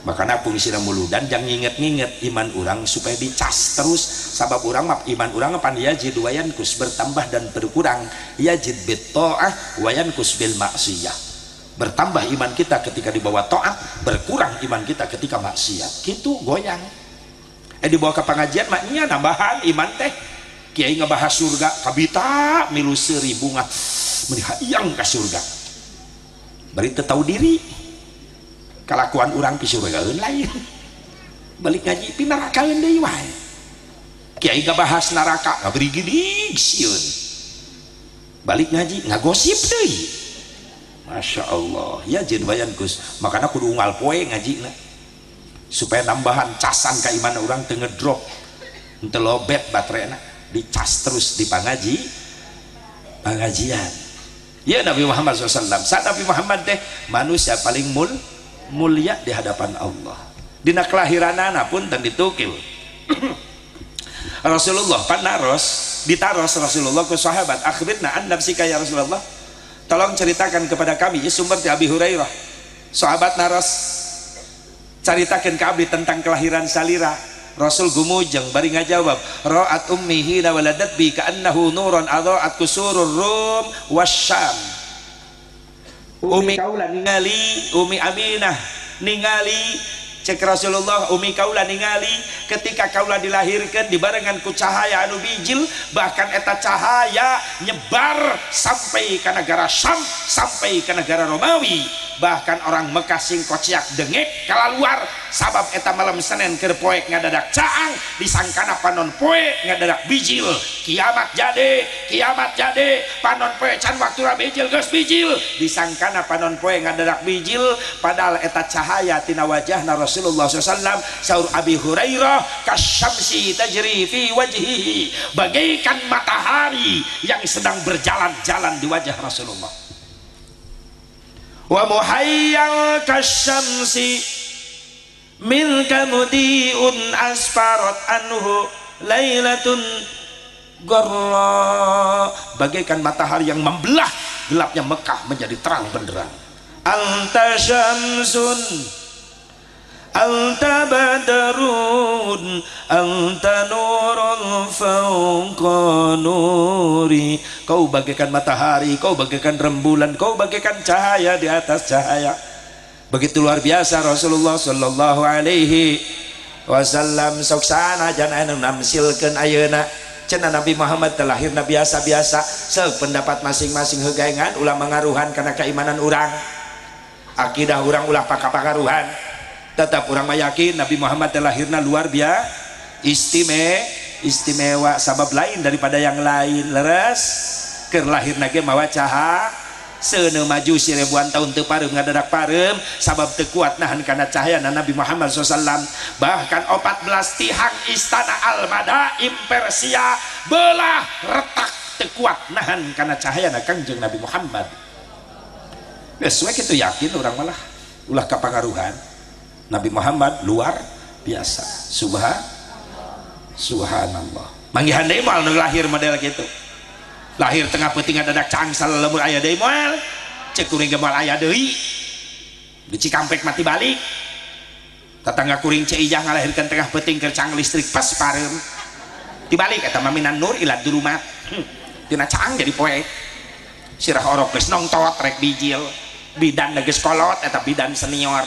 makana fungsina muludan jang nginget-nginget iman urang supaya dicas terus sabab urang mah iman urang pan yajid wayankus bertambah dan berkurang yajid bit ta'ah wayankus bil maksiyah bertambah iman kita ketika dibawa taat berkurang iman kita ketika maksiat gitu goyang dibawa ke pengajian maknya nambahan iman teh kiai ngebahas surga kabita milu seuri bunga menihayang ke surga bari teu tahu diri kalakuan urang ke surga lain balik ngaji pi nerakaeun deui wae kiai ngebahas neraka ngaberi gidig sieun balik ngaji ngagosip deui. Masya Allah ya jin wayankus makanya kudu unggal poe ngaji supaya nambahan casan ke iman orang teu ngedrop henteu lobet baterena dicas terus di pengajian ya Nabi Muhammad SAW saat Nabi Muhammad teh manusia paling mulia di hadapan Allah dina kelahiranana pun dan ditukil Rasulullah panaros ditaros Rasulullah ke sahabat akhbirna an nafsika ya Rasulullah tolong ceritakan kepada kami ya sumber di Abi Hurairah sahabat naras ceritakan ke abdi tentang kelahiran salira Rasul gumujeng bari ngajawab ra'at ummihi na waladat bi ka'annahu nurun adha'at kusurur rum wasyam umi kaula ningali umi Aminah ningali cek Rasulullah umi kaula ningali ketika kaula dilahirkan dibarengan ku cahaya anu bijil bahkan eta cahaya nyebar sampai ke negara Syam sampai ke negara Romawi bahkan orang Mekah sing kociak dengek kalaluar sabab eta malam Senin keur poe ngadadak caang disangkana panon poe ngadadak bijil kiamat jade panon poe can waktura bijil geus bijil disangkana panon poe ngadadak bijil padahal eta cahaya tina wajahna Rasulullah SAW saur Abi Hurairah kasyamsi tajri fi wajhihi bagaikan matahari yang sedang berjalan-jalan di wajah Rasulullah wa muhayyal kasyamsi milka mudiun asfarat anhu lailatun gharra bagaikan matahari yang membelah gelapnya Mekah menjadi terang benderang anta syamsun anta badrun anta nurun fauqa nuri, kau bagaikan matahari, kau bagaikan rembulan, kau bagaikan cahaya di atas cahaya. Begitu luar biasa Rasulullah sallallahu alaihi wasallam. Soksana jangan anu namsilkeun ayeuna cenah Nabi Muhammad terlahirna biasa-biasa sependapat masing-masing hegaengan ulah mengaruhan karena keimanan urang, akidah urang ulah pakaruhan. Tetap orang yakin Nabi Muhammad terlahirna luar biasa istimewa sabab lain daripada yang lain. Leres keur lahirna ge mawa caha seuneu maju si ribuan tahun teu pareum ngadadak pareum sabab teu kuat nahan kana cahayana Nabi Muhammad SAW. Bahkan 14 tihang istana Al-Madain Persia belah retak teu kuat nahan kana cahayana Kangjeng Nabi Muhammad. Geus we kitu yakin urang malah ulah kapangaruhan Nabi Muhammad luar biasa. Subhanallah. Manggihan deui moal nu lahir model kitu. Lahir tengah peuting ngadadak cangsal lemur aya deui moal. Cek kuring ge moal aya deui. Di Cikampek mati balik. Tetangga kuring Ciijah ngalahirkeun tengah peuting keur cang listrik pas pareum. Tibalik eta maminan nur ilad durumat. Tina cang jadi poe. Sirah orok geus nongtot rek bijil. Bidan geus kolot eta bidan senior.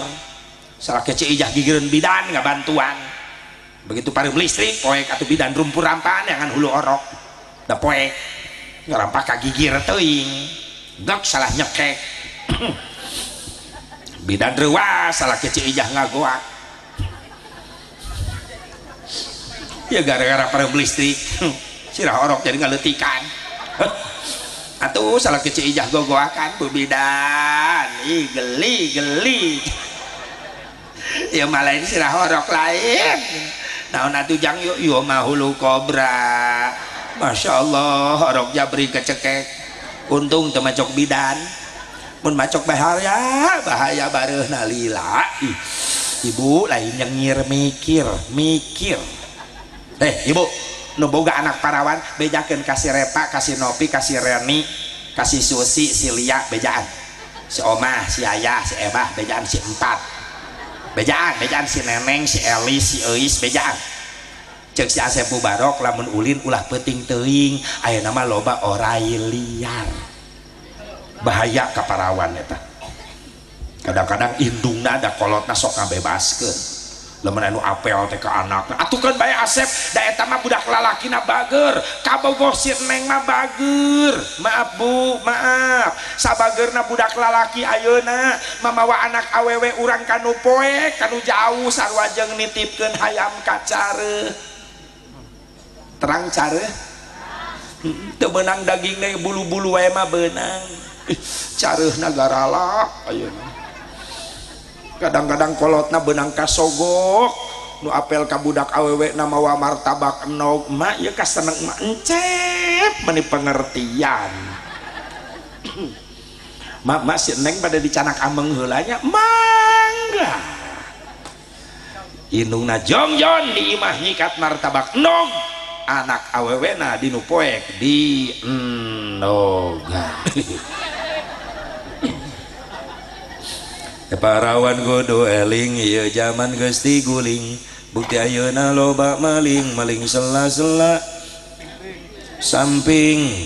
Salah ke Ciijah gigireun bidan ngabantuan. Begitu pareum listrik poek atuh bidan rumpur rampaan yang hulu orok. Da poek ngarampak ka gigir teuing. Gak salah nyekek. Bidan reuwas salah ke Ciijah ngagoak. Ya gara-gara pareum listrik sirah orok jadi ngaleutikan. Atuh salah ke Ciijah gogoakan bu bidan. Ih geli. Ya malah ini sirah horok lain. Naon atuh jang yuk mah hulu kobra. Masya Allah horok jabri kecekek. Untung teu macok bidan. Mun macok bahaya bareuhna lila. Ibu lain nyengir mikir. Ibu nu boga anak parawan bejakeun kasih Repa, kasih Nopi, kasih Reni, kasih Susi, si Lia bejaan. Si Omah, si Ayah, si Ebah bejaan si empat. Bejaan si Neneng, si Elis, si Eis bejaan. Cek si Asep Mubarok lamun ulin ulah peuting teuing ayeuna mah loba orai liar. Bahaya ka parawan eta. Kadang-kadang indungna da kolotna sok ngabebaskeun. Lamun anu apel teh ka anakna. Atukeun bae Asep, da eta mah budak lalakina bager. Kabogoh si Neng mah bager. Maaf Bu, maaf. Sabageurna budak lalaki ayeuna mamawa anak awewe urang kanu poek, kanu jauh sarua jeung nitipkeun hayam ka careuh. Terang careuh. Teu meunang daging bulu-bulu wae mah beunang. Careuhna garalak ayeuna. Kadang-kadang kolotna benang kasogok nu apel ka budak awewe na mawa martabak enog mak ieu kaseneng mak encep meni pengertian. Mak si Neng pada dicanak ameng heula nya mangga. Indungna jongjon di imah nyikat martabak enog anak awewe na dinu poek di enogan. Parawan godo eling ieu zaman geus tiguling bukti ayeuna loba maling sela-sela samping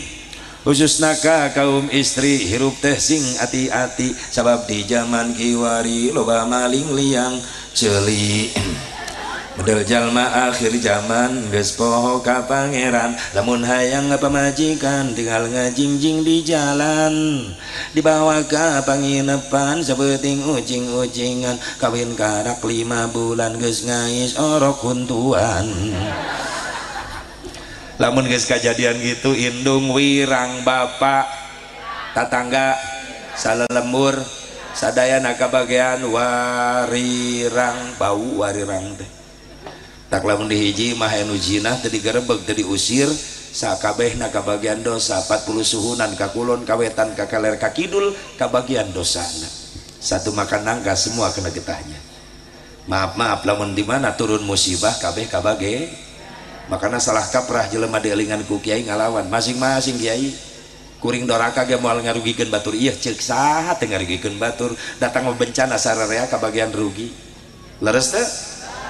khususna ka kaum istri hirup teh sing ati-ati sabab di zaman kiwari loba maling liang ceuli. Model jalma akhir zaman geus poho ka pangeran lamun hayang ngapamajikan tinggal ngajingjing di jalan dibawa ka panginepan saeuting ucing-ucingan kawin karak 5 bulan geus ngais orok huntuan. Lamun geus kajadian gitu indung wirang bapak tatangga salelembur sadayana kabagean warirang bau warirang teh. Tak lamun dihiji mah anu jinah teu digerebeg teu diusir sakabehna kabagian dosa 40 suhunan ka kulon kawetan ka kaler ka kidul kabagian dosana. Satu makan nangka semua kena getahnya. Maaf lamun di mana turun musibah kabeh kabage. Makana salah kaprah jelema dielingan ku kiai ngalawan masing-masing kiai. Kuring doraka ge moal ngarugikeun batur ieu ceuk saha teu ngarugikeun batur datang bencana sararea kabagian rugi. leres teh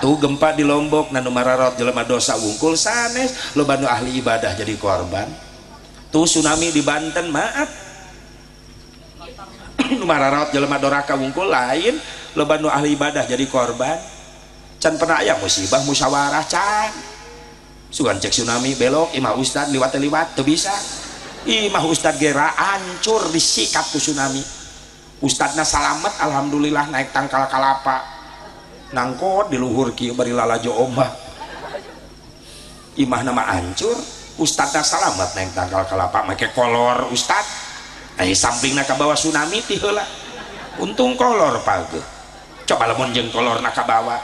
tuh gempa di Lombok nanu mararot jelema dosa wungkul sanes loba nu ahli ibadah jadi korban. Tuh tsunami di Banten maaf nu mararot jelema doraka wungkul lain loba nu ahli ibadah jadi korban. Can pernah aya musibah musyawarah can sugan cek tsunami belok imah ustad liwat tuh bisa imah ustad gera hancur disikat ku tsunami. Ustadna salamet alhamdulillah naik tangkal kalapa nangkot di luhur kieu bari lalajo ombak. Imah nama hancur ustadna salamet naik tangkal kalapa make kolor ustad sampingna ka bawah tsunami ti heula untung kolor page coba lamun jeung kolorna ka bawah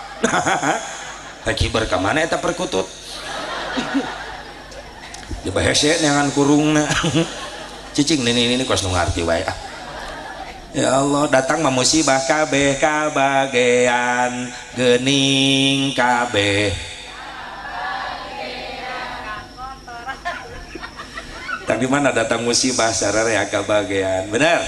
kiber ka mana eta perkutut di bahese neangan kurungna cicing ini kos nu ngarti wae ya Allah datang mah musibah kabeh kabagean geuning kabeh tak di mana datang musibah sararea kabagean bener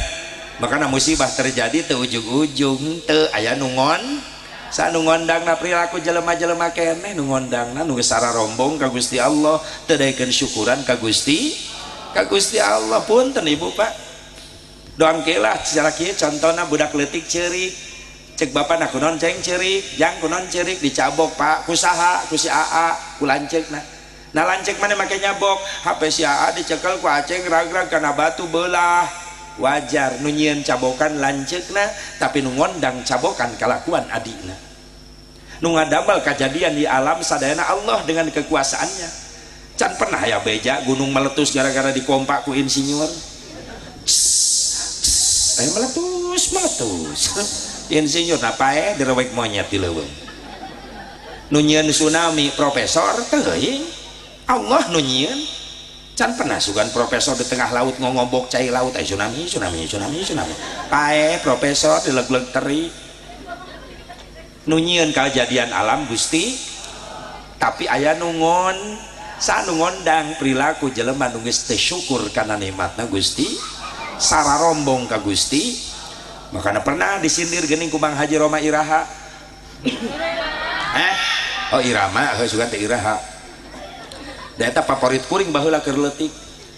makanya musibah terjadi teu ujung-ujung teu aya nu ngon sanu ngondangna perilaku jelema-jelema keneh nu ngondangna nu sararombong ka Gusti Allah teu daekeun syukuran ka Gusti Allah. Punten ibu pak doangkelah secara kieu contohna budak leutik ceurik cek bapana kunaon ceng ceurik jang kunaon ceurik dicabok pak kusaha ku si AA ku lanceukna nah lanceuk mana make nyabok HP si AA dicekel ku aceng ragrag kana batu beulah wajar nu nyieun cabokan lanceukna tapi nu ngondang cabokan kalakuan adina nu ngadamel kejadian di alam sadayana Allah dengan kekuasaannya. Can pernah ya beja gunung meletus gara-gara dikompak ku insinyur meletus insinyur napae direwek monyet di leuweung nu nyieun tsunami profesor teuing Allah nu nyieun. Can pernah sugan profesor di tengah laut ngombok cai laut tsunami pae profesor dileg-leg teri nu nyieun kejadian alam Gusti tapi aya nu ngon sanu ngondang perilaku jelema nu geus teu syukur kana nikmatna Gusti sararombong ka Gusti. Makanya pernah disindir geuning ku Bang Haji Roma Iraha oh Irama sugan teh Iraha da eta favorit kuring baheula keur leutik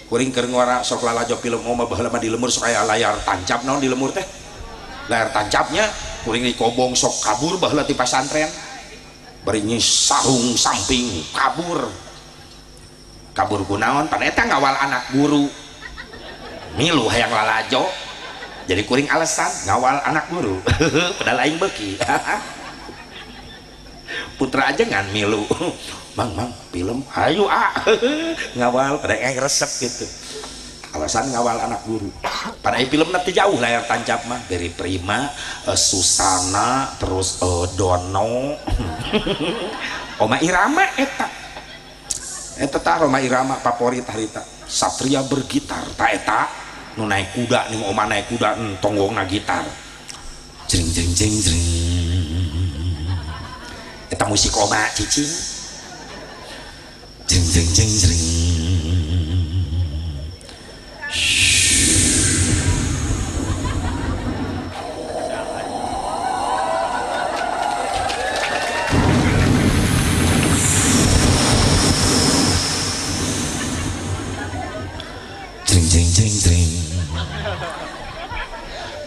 kuring keur ngora sok lalajo film oma baheula mah di lemur sok aya layar tancap naon di lemur teh layar tancapnya kuring dikobong sok kabur baheula ti pasantren bari nyi sarung samping kabur kunaon pan eta ngawal anak guru milu hayang lalajo jadi kuring alasan ngawal anak guru padahal aing beuki putra aja ngan milu mang film ayo ngawal pada aing resep gitu alasan ngawal anak guru pada film nanti jauh layar tancap mah dari Prima Susana terus Dono Oma Irama eta tah Roma Irama favorit harita Satria bergitar ta eta nu naik kuda nih Oma naik kuda tonggongna gitar jring eta musik Oma cicing jring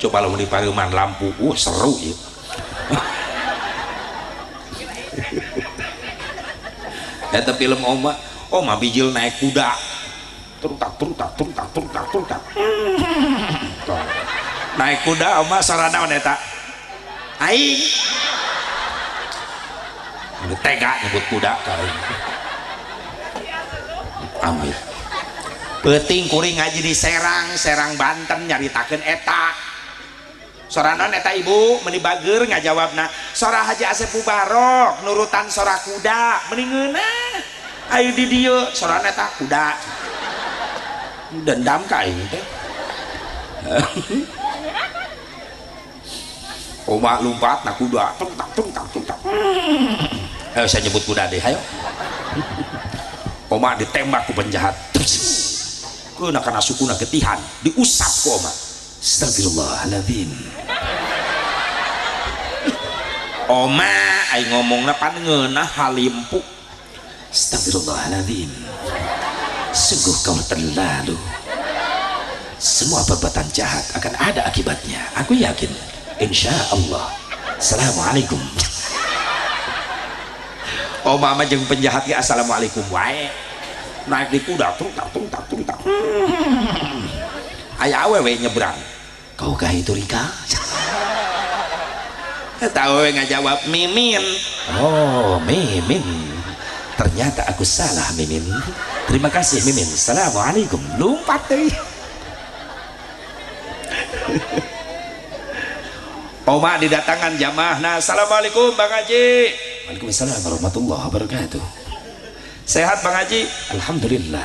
coba lo di Pareuman lampu seru ya eta film Oma bijil naik kuda terutak naik kuda Oma sarana eta aing tega nyebut kuda kali amin penting kuring ngaji di Serang Banten nyaritakeun eta soranon eta ibu meni bager ngajawabna sora Haji Asep Mubarok nurutan sora kuda mendingeuna ayo di dieu sorana eta kuda dendam ka aing teh Oma lompat na kuda tung ayo saya nyebut kuda deh ayo Oma ditembak ku penjahat keuna kana sukuna getihan diusap ku Oma astagfirullahaladzim Oma ai ngomongna pan ngeunah halimpu. Astagfirullahaladzim, sungguh kau terlalu. Semua perbuatan jahat akan ada akibatnya, aku yakin. Insya Allah. Assalamualaikum. Oma mah jeung penjahat ge assalamualaikum wae. Naik di kuda truk tak. Aya awewe nyebrang. Kaukah itu Rika? Eta awewe ngajawab Mimin. Oh, Mimin. Ternyata aku salah, Mimin. Terima kasih, Mimin. Assalamualaikum. Lumpat deh. Oma didatangan jamaah. Nah, assalamualaikum Bang Haji. Waalaikumsalam warahmatullahi wabarakatuh. Sehat Bang Haji? Alhamdulillah.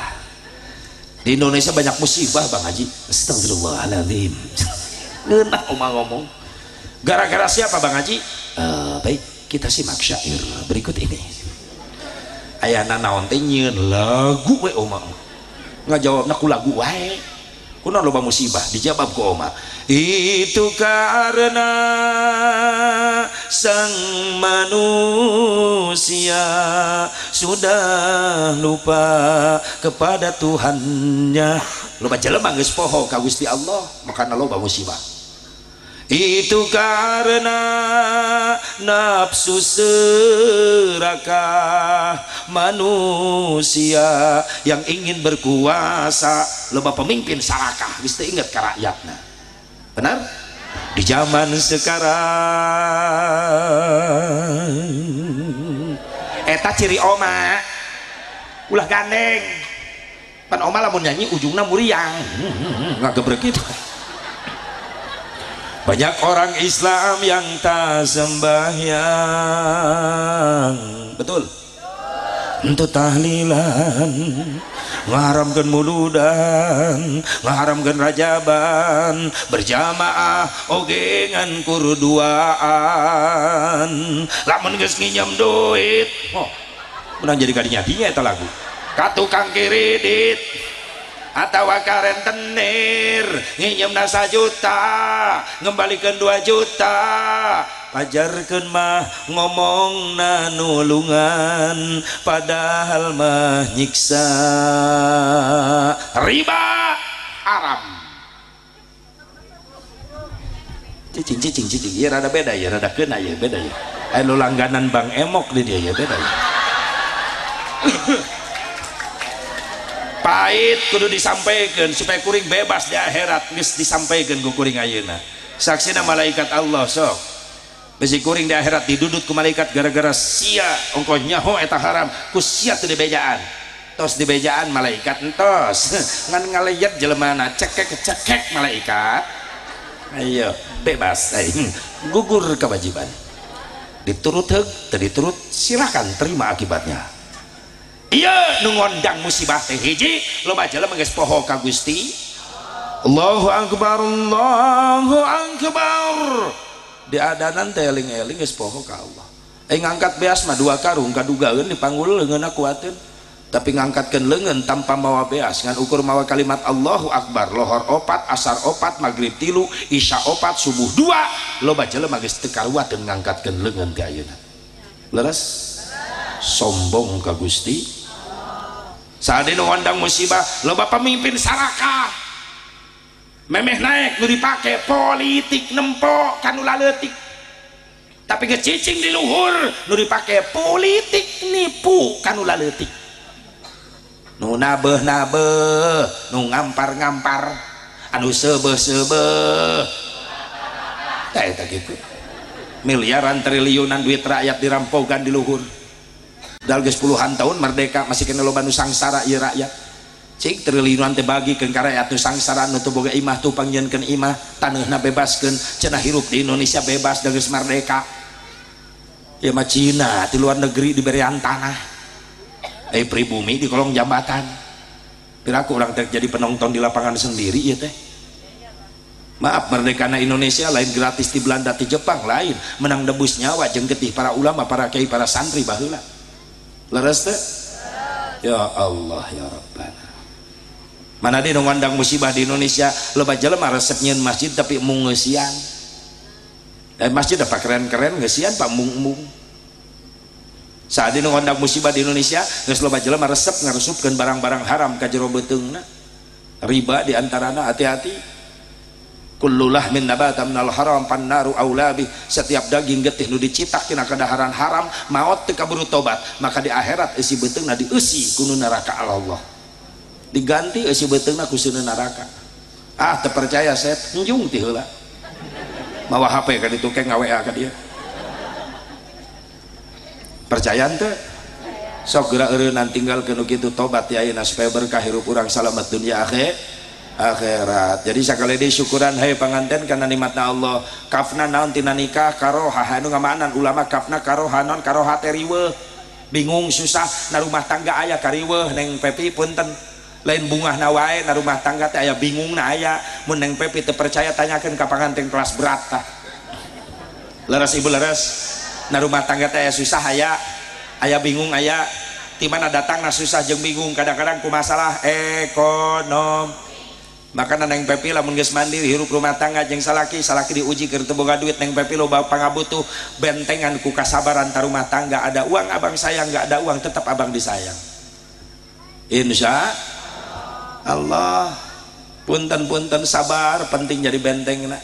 Di Indonesia banyak musibah Bang Haji. Astagfirullahaladzim. Ngeunah Oma ngomong. Gara-gara siapa Bang Haji? Baik, kita simak syair berikut ini. Ayana naon teh nyieun lagu we Oma. Ngajawabna ku lagu wae. Kunaon loba musibah dijawab ku Oma. Itu karena sang manusia sudah lupa kepada Tuhannya. Loba jelema geus poho ka Gusti Allah, makana loba musibah. Itu karena nafsu serakah manusia yang ingin berkuasa, loba pemimpin sarakah geus teu inget ka rakyatna. Benar? Di zaman sekarang eta ciri Oma ulah gandeng. Pan Oma lamun nyanyi ujungna muriang. Ngagebrek gitu. Banyak orang Islam yang tak sembahyang, betul? Untuk tahlilan, ngaharamkan muludan, ngaharamkan rajaban, berjamaah oge ngan kurduaan. Lamun geus nginjem duit, menang jadi kadinya dinya eta lagu. Ka tukang kiridit atau karentenir nginjemna 1 juta ngembalikan 2 juta pajarkeun mah ngomong nulungan padahal mah nyiksa. Riba haram. Cicing ya rada beda ya, rada kena ya, beda ya. Anu langganan Bang Emok di dia ya, beda ya. Pahit kudu disampaikan supaya kuring bebas di akhirat, geus disampaikan ku kuring ayeuna. Saksina malaikat Allah sok. Besi kuring di akhirat didudut ku malaikat gara-gara sia ongko nyaho eta haram ku sia teu dibejaan. Tos dibejaan malaikat entos. Ngan ngaleyet jelemana cekek malaikat. Ayo bebas gugur kewajiban. Diturut heug teu diturut silakan terima akibatnya. Iya nu ngondang musibah teh hiji loba jelema geus poho ka Gusti. Allahu akbar, Allahu akbar. Di adanan teh eling-eling geus poho ka Allah. Ngangkat beas mah 2 karung kadugaeun dipanggul leungeunna kuateun. Tapi ngangkatkeun leungeun tanpa mawa beas ngan ukur mawa kalimat Allahu akbar, lohor 4, asar 4, magrib 3, isya 4, subuh 2. Loba jelema geus teu karuateun ngangkatkeun leungeun ti ayeuna. Leres? Sombong ka Gusti. Saat ini ngondang musibah loba pemimpin sarakah memeh naik nu dipake politik nempo kanu laletik, tapi ngecicing di luhur nu dipake politik nipu kanu laletik, nu nabeh nu ngampar anu sebeh eta gitu. Miliaran triliunan duit rakyat dirampogan di luhur. Dal geus puluhan tahun merdeka masih kena loba nu sangsara ieu rakyat. Cik triliunan teh bagi ke rakyat nu sangsara nu teu boga imah tupang nyeunkeun imah, taneuhna bebaskeun, cenah hirup di Indonesia bebas da geus merdeka. Ieu mah Cina di luar negeri diberian tanah. Pribumi di kolong jambatan. Piraku urang teh jadi penonton di lapangan sendiri ieu teh. Maaf, merdekana Indonesia lain gratis di Belanda di Jepang lain, menang debus nyawa jeung getih para ulama, para kiai, para santri baheula. Leres teh? Ya Allah ya Rabbana. Mana di nu ngandang musibah di Indonesia loba jelema resep nyieun masjid tapi mungeusian. masjid apa keren-keren ngesian Pak Mung saat ini ngondang musibah di Indonesia geus loba jelema resep ngaresupkeun barang-barang haram ka jero beuteungna riba diantarana hati-hati kullu lahmin nabata minal haram pannaru aulabi setiap daging getih nu dicitak tina kadaharan haram maot teu kaburu tobat maka di akhirat eusi beuteungna dieusi ku neraka Allah diganti eusi beuteungna ku neraka teu percaya saya njung ti heula mawa HP ka ditu ke ngaWA ka dia percayaan teu sok geura eureunnan tinggalkeun nu kitu tobat ya ayeuna supaya berkah hirup urang salamet dunia akhirat. Jadi sakali deui syukuran hai panganten kana nikmatna Allah. Kafna naon tina nikah karoha anu ngamaanan ulama kafna karoha non karoha teh riweuh. Bingung susah na rumah tangga aya kariweuh Neng Pepi punten. Lain bungahna wae na rumah tangga teh aya bingungna aya. Mun Neng Pepi teu percaya tanyakeun ka panganten kelas berat tah. Leres ibu leres. Na rumah tangga teh aya susah aya bingung aya. Di mana datangna susah jeung bingung kadang-kadang ku masalah ekonomi. Makanya Neng Pepi lamun geus mandiri hirup rumah tangga jeung salaki diuji keur teu boga duit Neng Pepi loba pangabutuh bentengan ku kasabaran ta rumah tangga ada uang abang sayang nggak ada uang tetap abang disayang insya Allah punten sabar penting jadi bentengna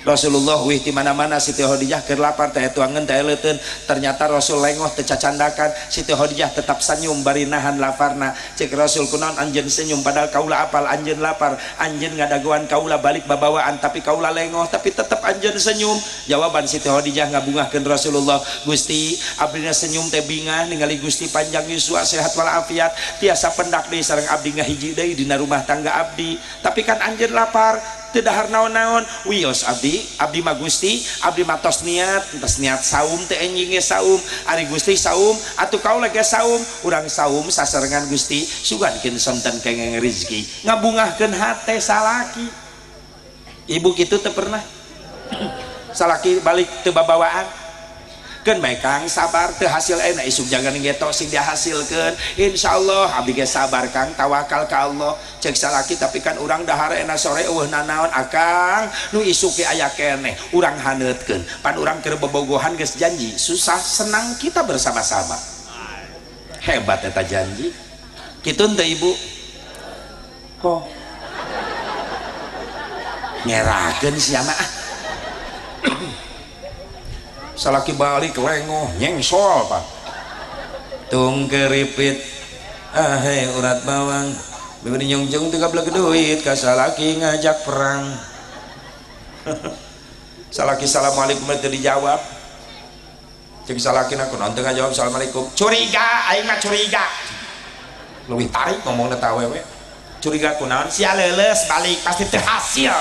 Rasulullah wih di mana-mana Siti Khadijah keur lapar teh tuangeun teh leuteun ternyata Rasul lengoh teu cacandakan Siti Khadijah tetap senyum bari nahan laparna cek Rasul kunaon anjeun senyum padahal kaula apal anjeun lapar anjeun ngadaguan kaula balik babawaan tapi kaula lengoh tapi tetap anjeun senyum jawaban Siti Khadijah ngabungahkeun Rasulullah Gusti abdina senyum teh bingah ningali Gusti panjang yuswa sehat walafiat tiasa pendak deui sareng abdi ngahiji deui dina rumah tangga abdi tapi kan anjeun lapar teu dahar naon-naon wios abdi mah Gusti abdi mah tos niat saum teh enjing ge saum ari Gusti saum atuh kaula ge saum urang saum sasarengan Gusti sugankeun sonten kengeng rezeki ngabungahkeun hate salaki ibu kitu teu pernah salaki balik teu babawaan keun bae Kang sabar teu hasil enak isuk jangan geto sing dihasilkeun insyaallah abdi ge sabar Kang tawakal ka Allah cek salaki tapi kan urang dahar enak sore eueuh nanaon akang nu isuk ge aya keneh urang haneutkeun pan urang keur bobogohan geus janji susah senang kita bersama-sama hebat eta janji kitu teu ibu kok nyerakeun sia mah salaki balik lengoh nyengsol Pak tung keripit hei urat bawang bibir nyongjong teu gablek duit ka salaki ngajak perang salaki assalamualaikum teu dijawab cek salakina kunaon teu ngajawab assalamualaikum curiga aing mah curiga leuwih tarik ngomongna teh awewe curiga kunaon sia leuleus balik pasti teu hasil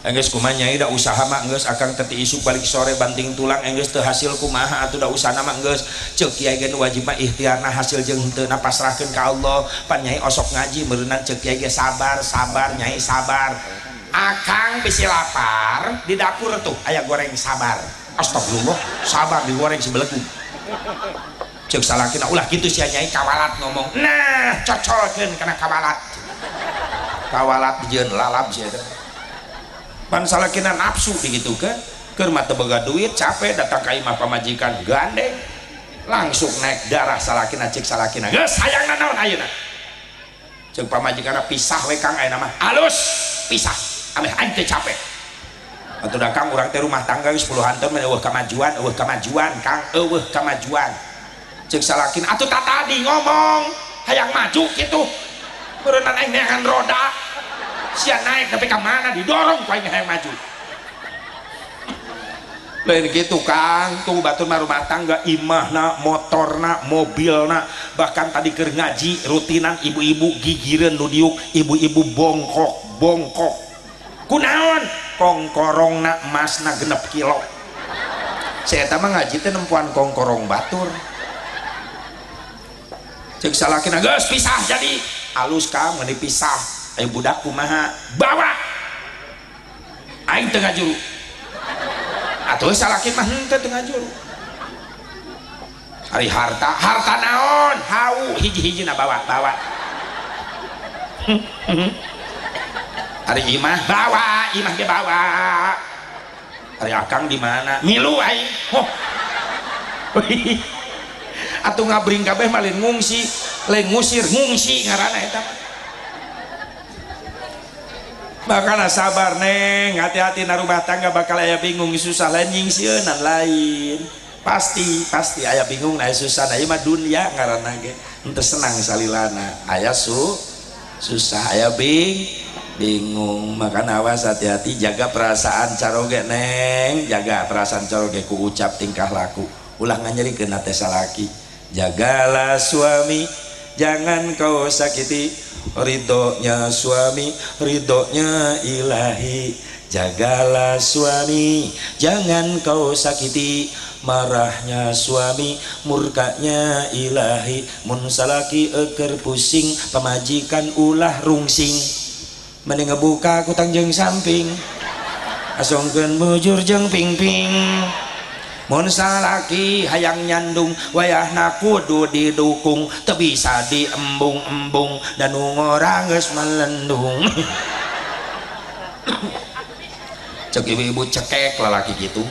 enggeus kumaha nyai da usaha mah enggeus akang teh isuk balik sore banting tulang enggeus teu hasil kumaha atuh da usahana mah enggeus ceuk kiai ge wajib mah ikhtiarna hasil jeung henteu na pasrahkeun ka Allah pan nyai osok ngaji meureunna ceuk kiai ge sabar nyai sabar akang bisi lapar di dapur tuh aya goreng sabar astagfirullah sabar digoreng sebelegu ceuk salakina ulah kitu sia nyai kawalat ngomong nah cocolkeun kana kawalat jeung lalap sia teh pan salakina nafsu digitukeun keur mah teu boga duit capek datang ka imah pamajikan gandeng langsung naik darah salakina cek salakina geus hayangna naon ayeuna cek pamajikanna pisah we Kang ayeuna mah alus pisah ameh aing teh capek atuh da Kang urang teh rumah tangga geus 10 hanteun mah eueuh kamajuan Kang eueuh kamajuan cek salakina atuh tadi ngomong hayang maju kitu meureunna aing neangan roda sia naik tapi ke mana didorong ku aing hayang maju lain gitu Kang tuh batur mah rumah tangga imahna motorna mobilna bahkan tadi keur ngaji rutinan ibu-ibu gigireun nu diuk ibu-ibu bongkok kunaon kongkorongna emasna 6 kilo saya eta mah ngaji teh nempuan kongkorong batur cek salakina geus pisah jadi alus Kang meuni pisah ayo budak kumaha bawa aing teu ngajuru atuh salaki mah henteu teu ngajuru ari harta naon hau hiji-hijina bawa ari imah bawa imah ge bawa. Ari akang di mana? Milu aing. Oh. Atuh ngabring kabeh mah lain ngungsi, lain ngusir, ngungsi ngaranna eta. Makana sabar neng, hati-hati na rumah tangga bakal aya bingung susah lain nyingsieunan lain. Pasti aya bingung aya susah, aya mah dunya ngaranna ge. Henteu senang salilana. Aya susah, aya bingung. Makana awas hati-hati jaga perasaan caroge neng, jaga perasaan caroge ku ucap tingkah laku. Ulah nganyerikeun teh salaki. Jagalah suami, jangan kau sakiti ridhonya suami, ridhonya ilahi. Jagalah suami, jangan kau sakiti marahnya suami, murkanya ilahi. Mun salaki eker pusing, pamajikan ulah rungsing. Mending ngebuka kutang jeung samping, asongkeun bujur jeung pingping. Mun salaki hayang nyandung wayahna kudu didukung, teu bisa diembung-embung dan ngorang geus melendung. Cek ibu-ibu cekek lalaki gitu.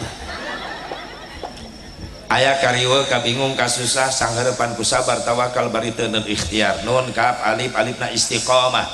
Aya karieu kabingung kasusah sanghareupan ku sabar tawakal bari teu ikhtiar. Nun kaf alif alifna istiqomah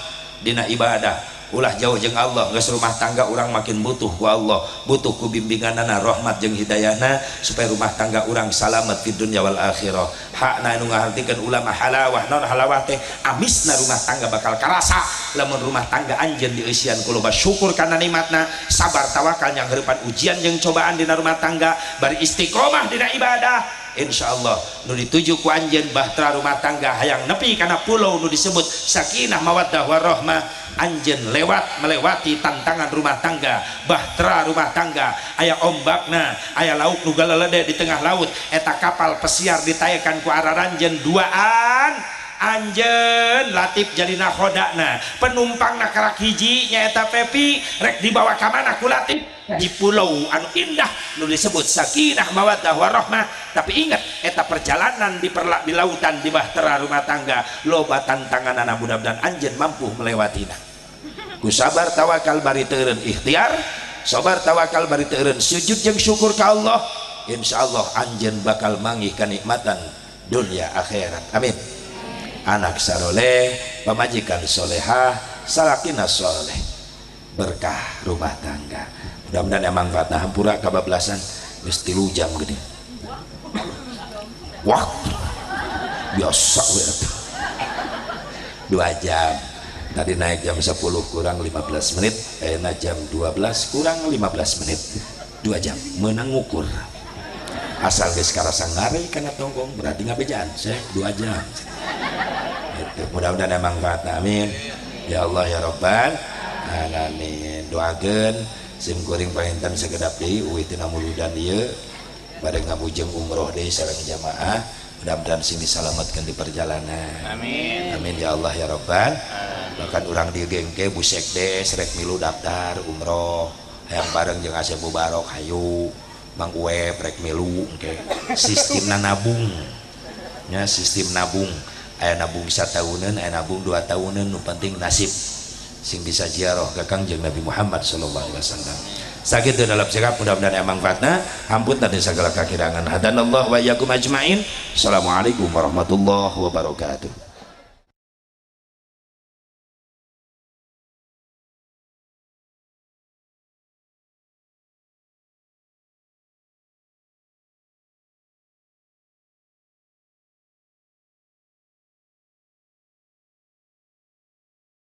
dina ibadah. Ulah jauh jeung Allah, geus rumah tangga urang makin butuh ku Allah, butuh ku bimbinganana rahmat jeung hidayahna supaya rumah tangga urang salamet fid dunya wal akhirah. Hakna anu ngahartikeun ulama halawah, naon halawah teh amisna rumah tangga bakal karasa lamun rumah tangga anjeun dieusian ku loba syukur kana nikmatna, sabar tawakal yang hareupan ujian jeung cobaan dina rumah tangga, bari istiqomah dina ibadah. Insyaallah nu dituju ku anjeun bahtera rumah tangga hayang nepi kana pulau nu disebut sakinah mawaddah warahmah. Anjeun melewati tantangan rumah tangga, bahtera rumah tangga, aya ombakna, aya lauk nu galelede di tengah laut, eta kapal pesiar ditayakan ku araranjeun duaan. Anjeun latip jadi nahodana, penumpangna karak hiji nyaeta Pepi, rek dibawa ka mana ku latip? Di pulau anu indah nu disebut sakinah mawaddah warahmah. Tapi ingat eta perjalanan di lautan di bahtera rumah tangga loba tantanganana, mudah-mudahan anjeun mampu melewatinya. Ku sabar tawakal bari teureun ikhtiar, sabar tawakal bari teureun sujud jeung syukur ka Allah, insyaallah anjeun bakal manggih kanikmatan dunia akhirat. Amin. Anak saleh, pamajikan solehah, salakina soleh, berkah rumah tangga. Mudah-mudahan emang manfaatna hampura kabablasan geus 3 jam gede. Wah, biasa we atuh. 2 jam. Tadi naik jam 10 kurang 15 menit, ayeuna jam 12 kurang 15 menit. 2 jam meunang ngukur. Asal geus karasa ngare kana tonggong berarti ngabejaan, saya 2 jam. Mudah-mudahan emang manfaatna. Amin ya Allah ya Rabbal alamin. Doakeun sim kuring pahinten sagedap deui uwi tina muludan ieu bade ngabujeng umroh deui sareng jamaah. Mudah-mudahan sing disalametkeun di perjalanan. Amin. Amin ya Allah ya Rabbal. Bahkan urang dieu gengke busek des rek milu daftar umroh hayang bareng jeung Asep Mubarok hayu Mang Uweb rek milu engke. Sistemna nabung. Nya sistem nabung. Aya nabung 1 tahunan, aya nabung 2 tahunan, nu penting nasib sing bisa ziarah ka Kangjeng Nabi Muhammad sallallahu alaihi wasallam. Sakitu dalam sikap mudah-mudahan emang manfaatna. Hampun tadi segala kakirangan. Hadanallahu wa iyyakum ajmain. Assalamualaikum warahmatullahi wabarakatuh.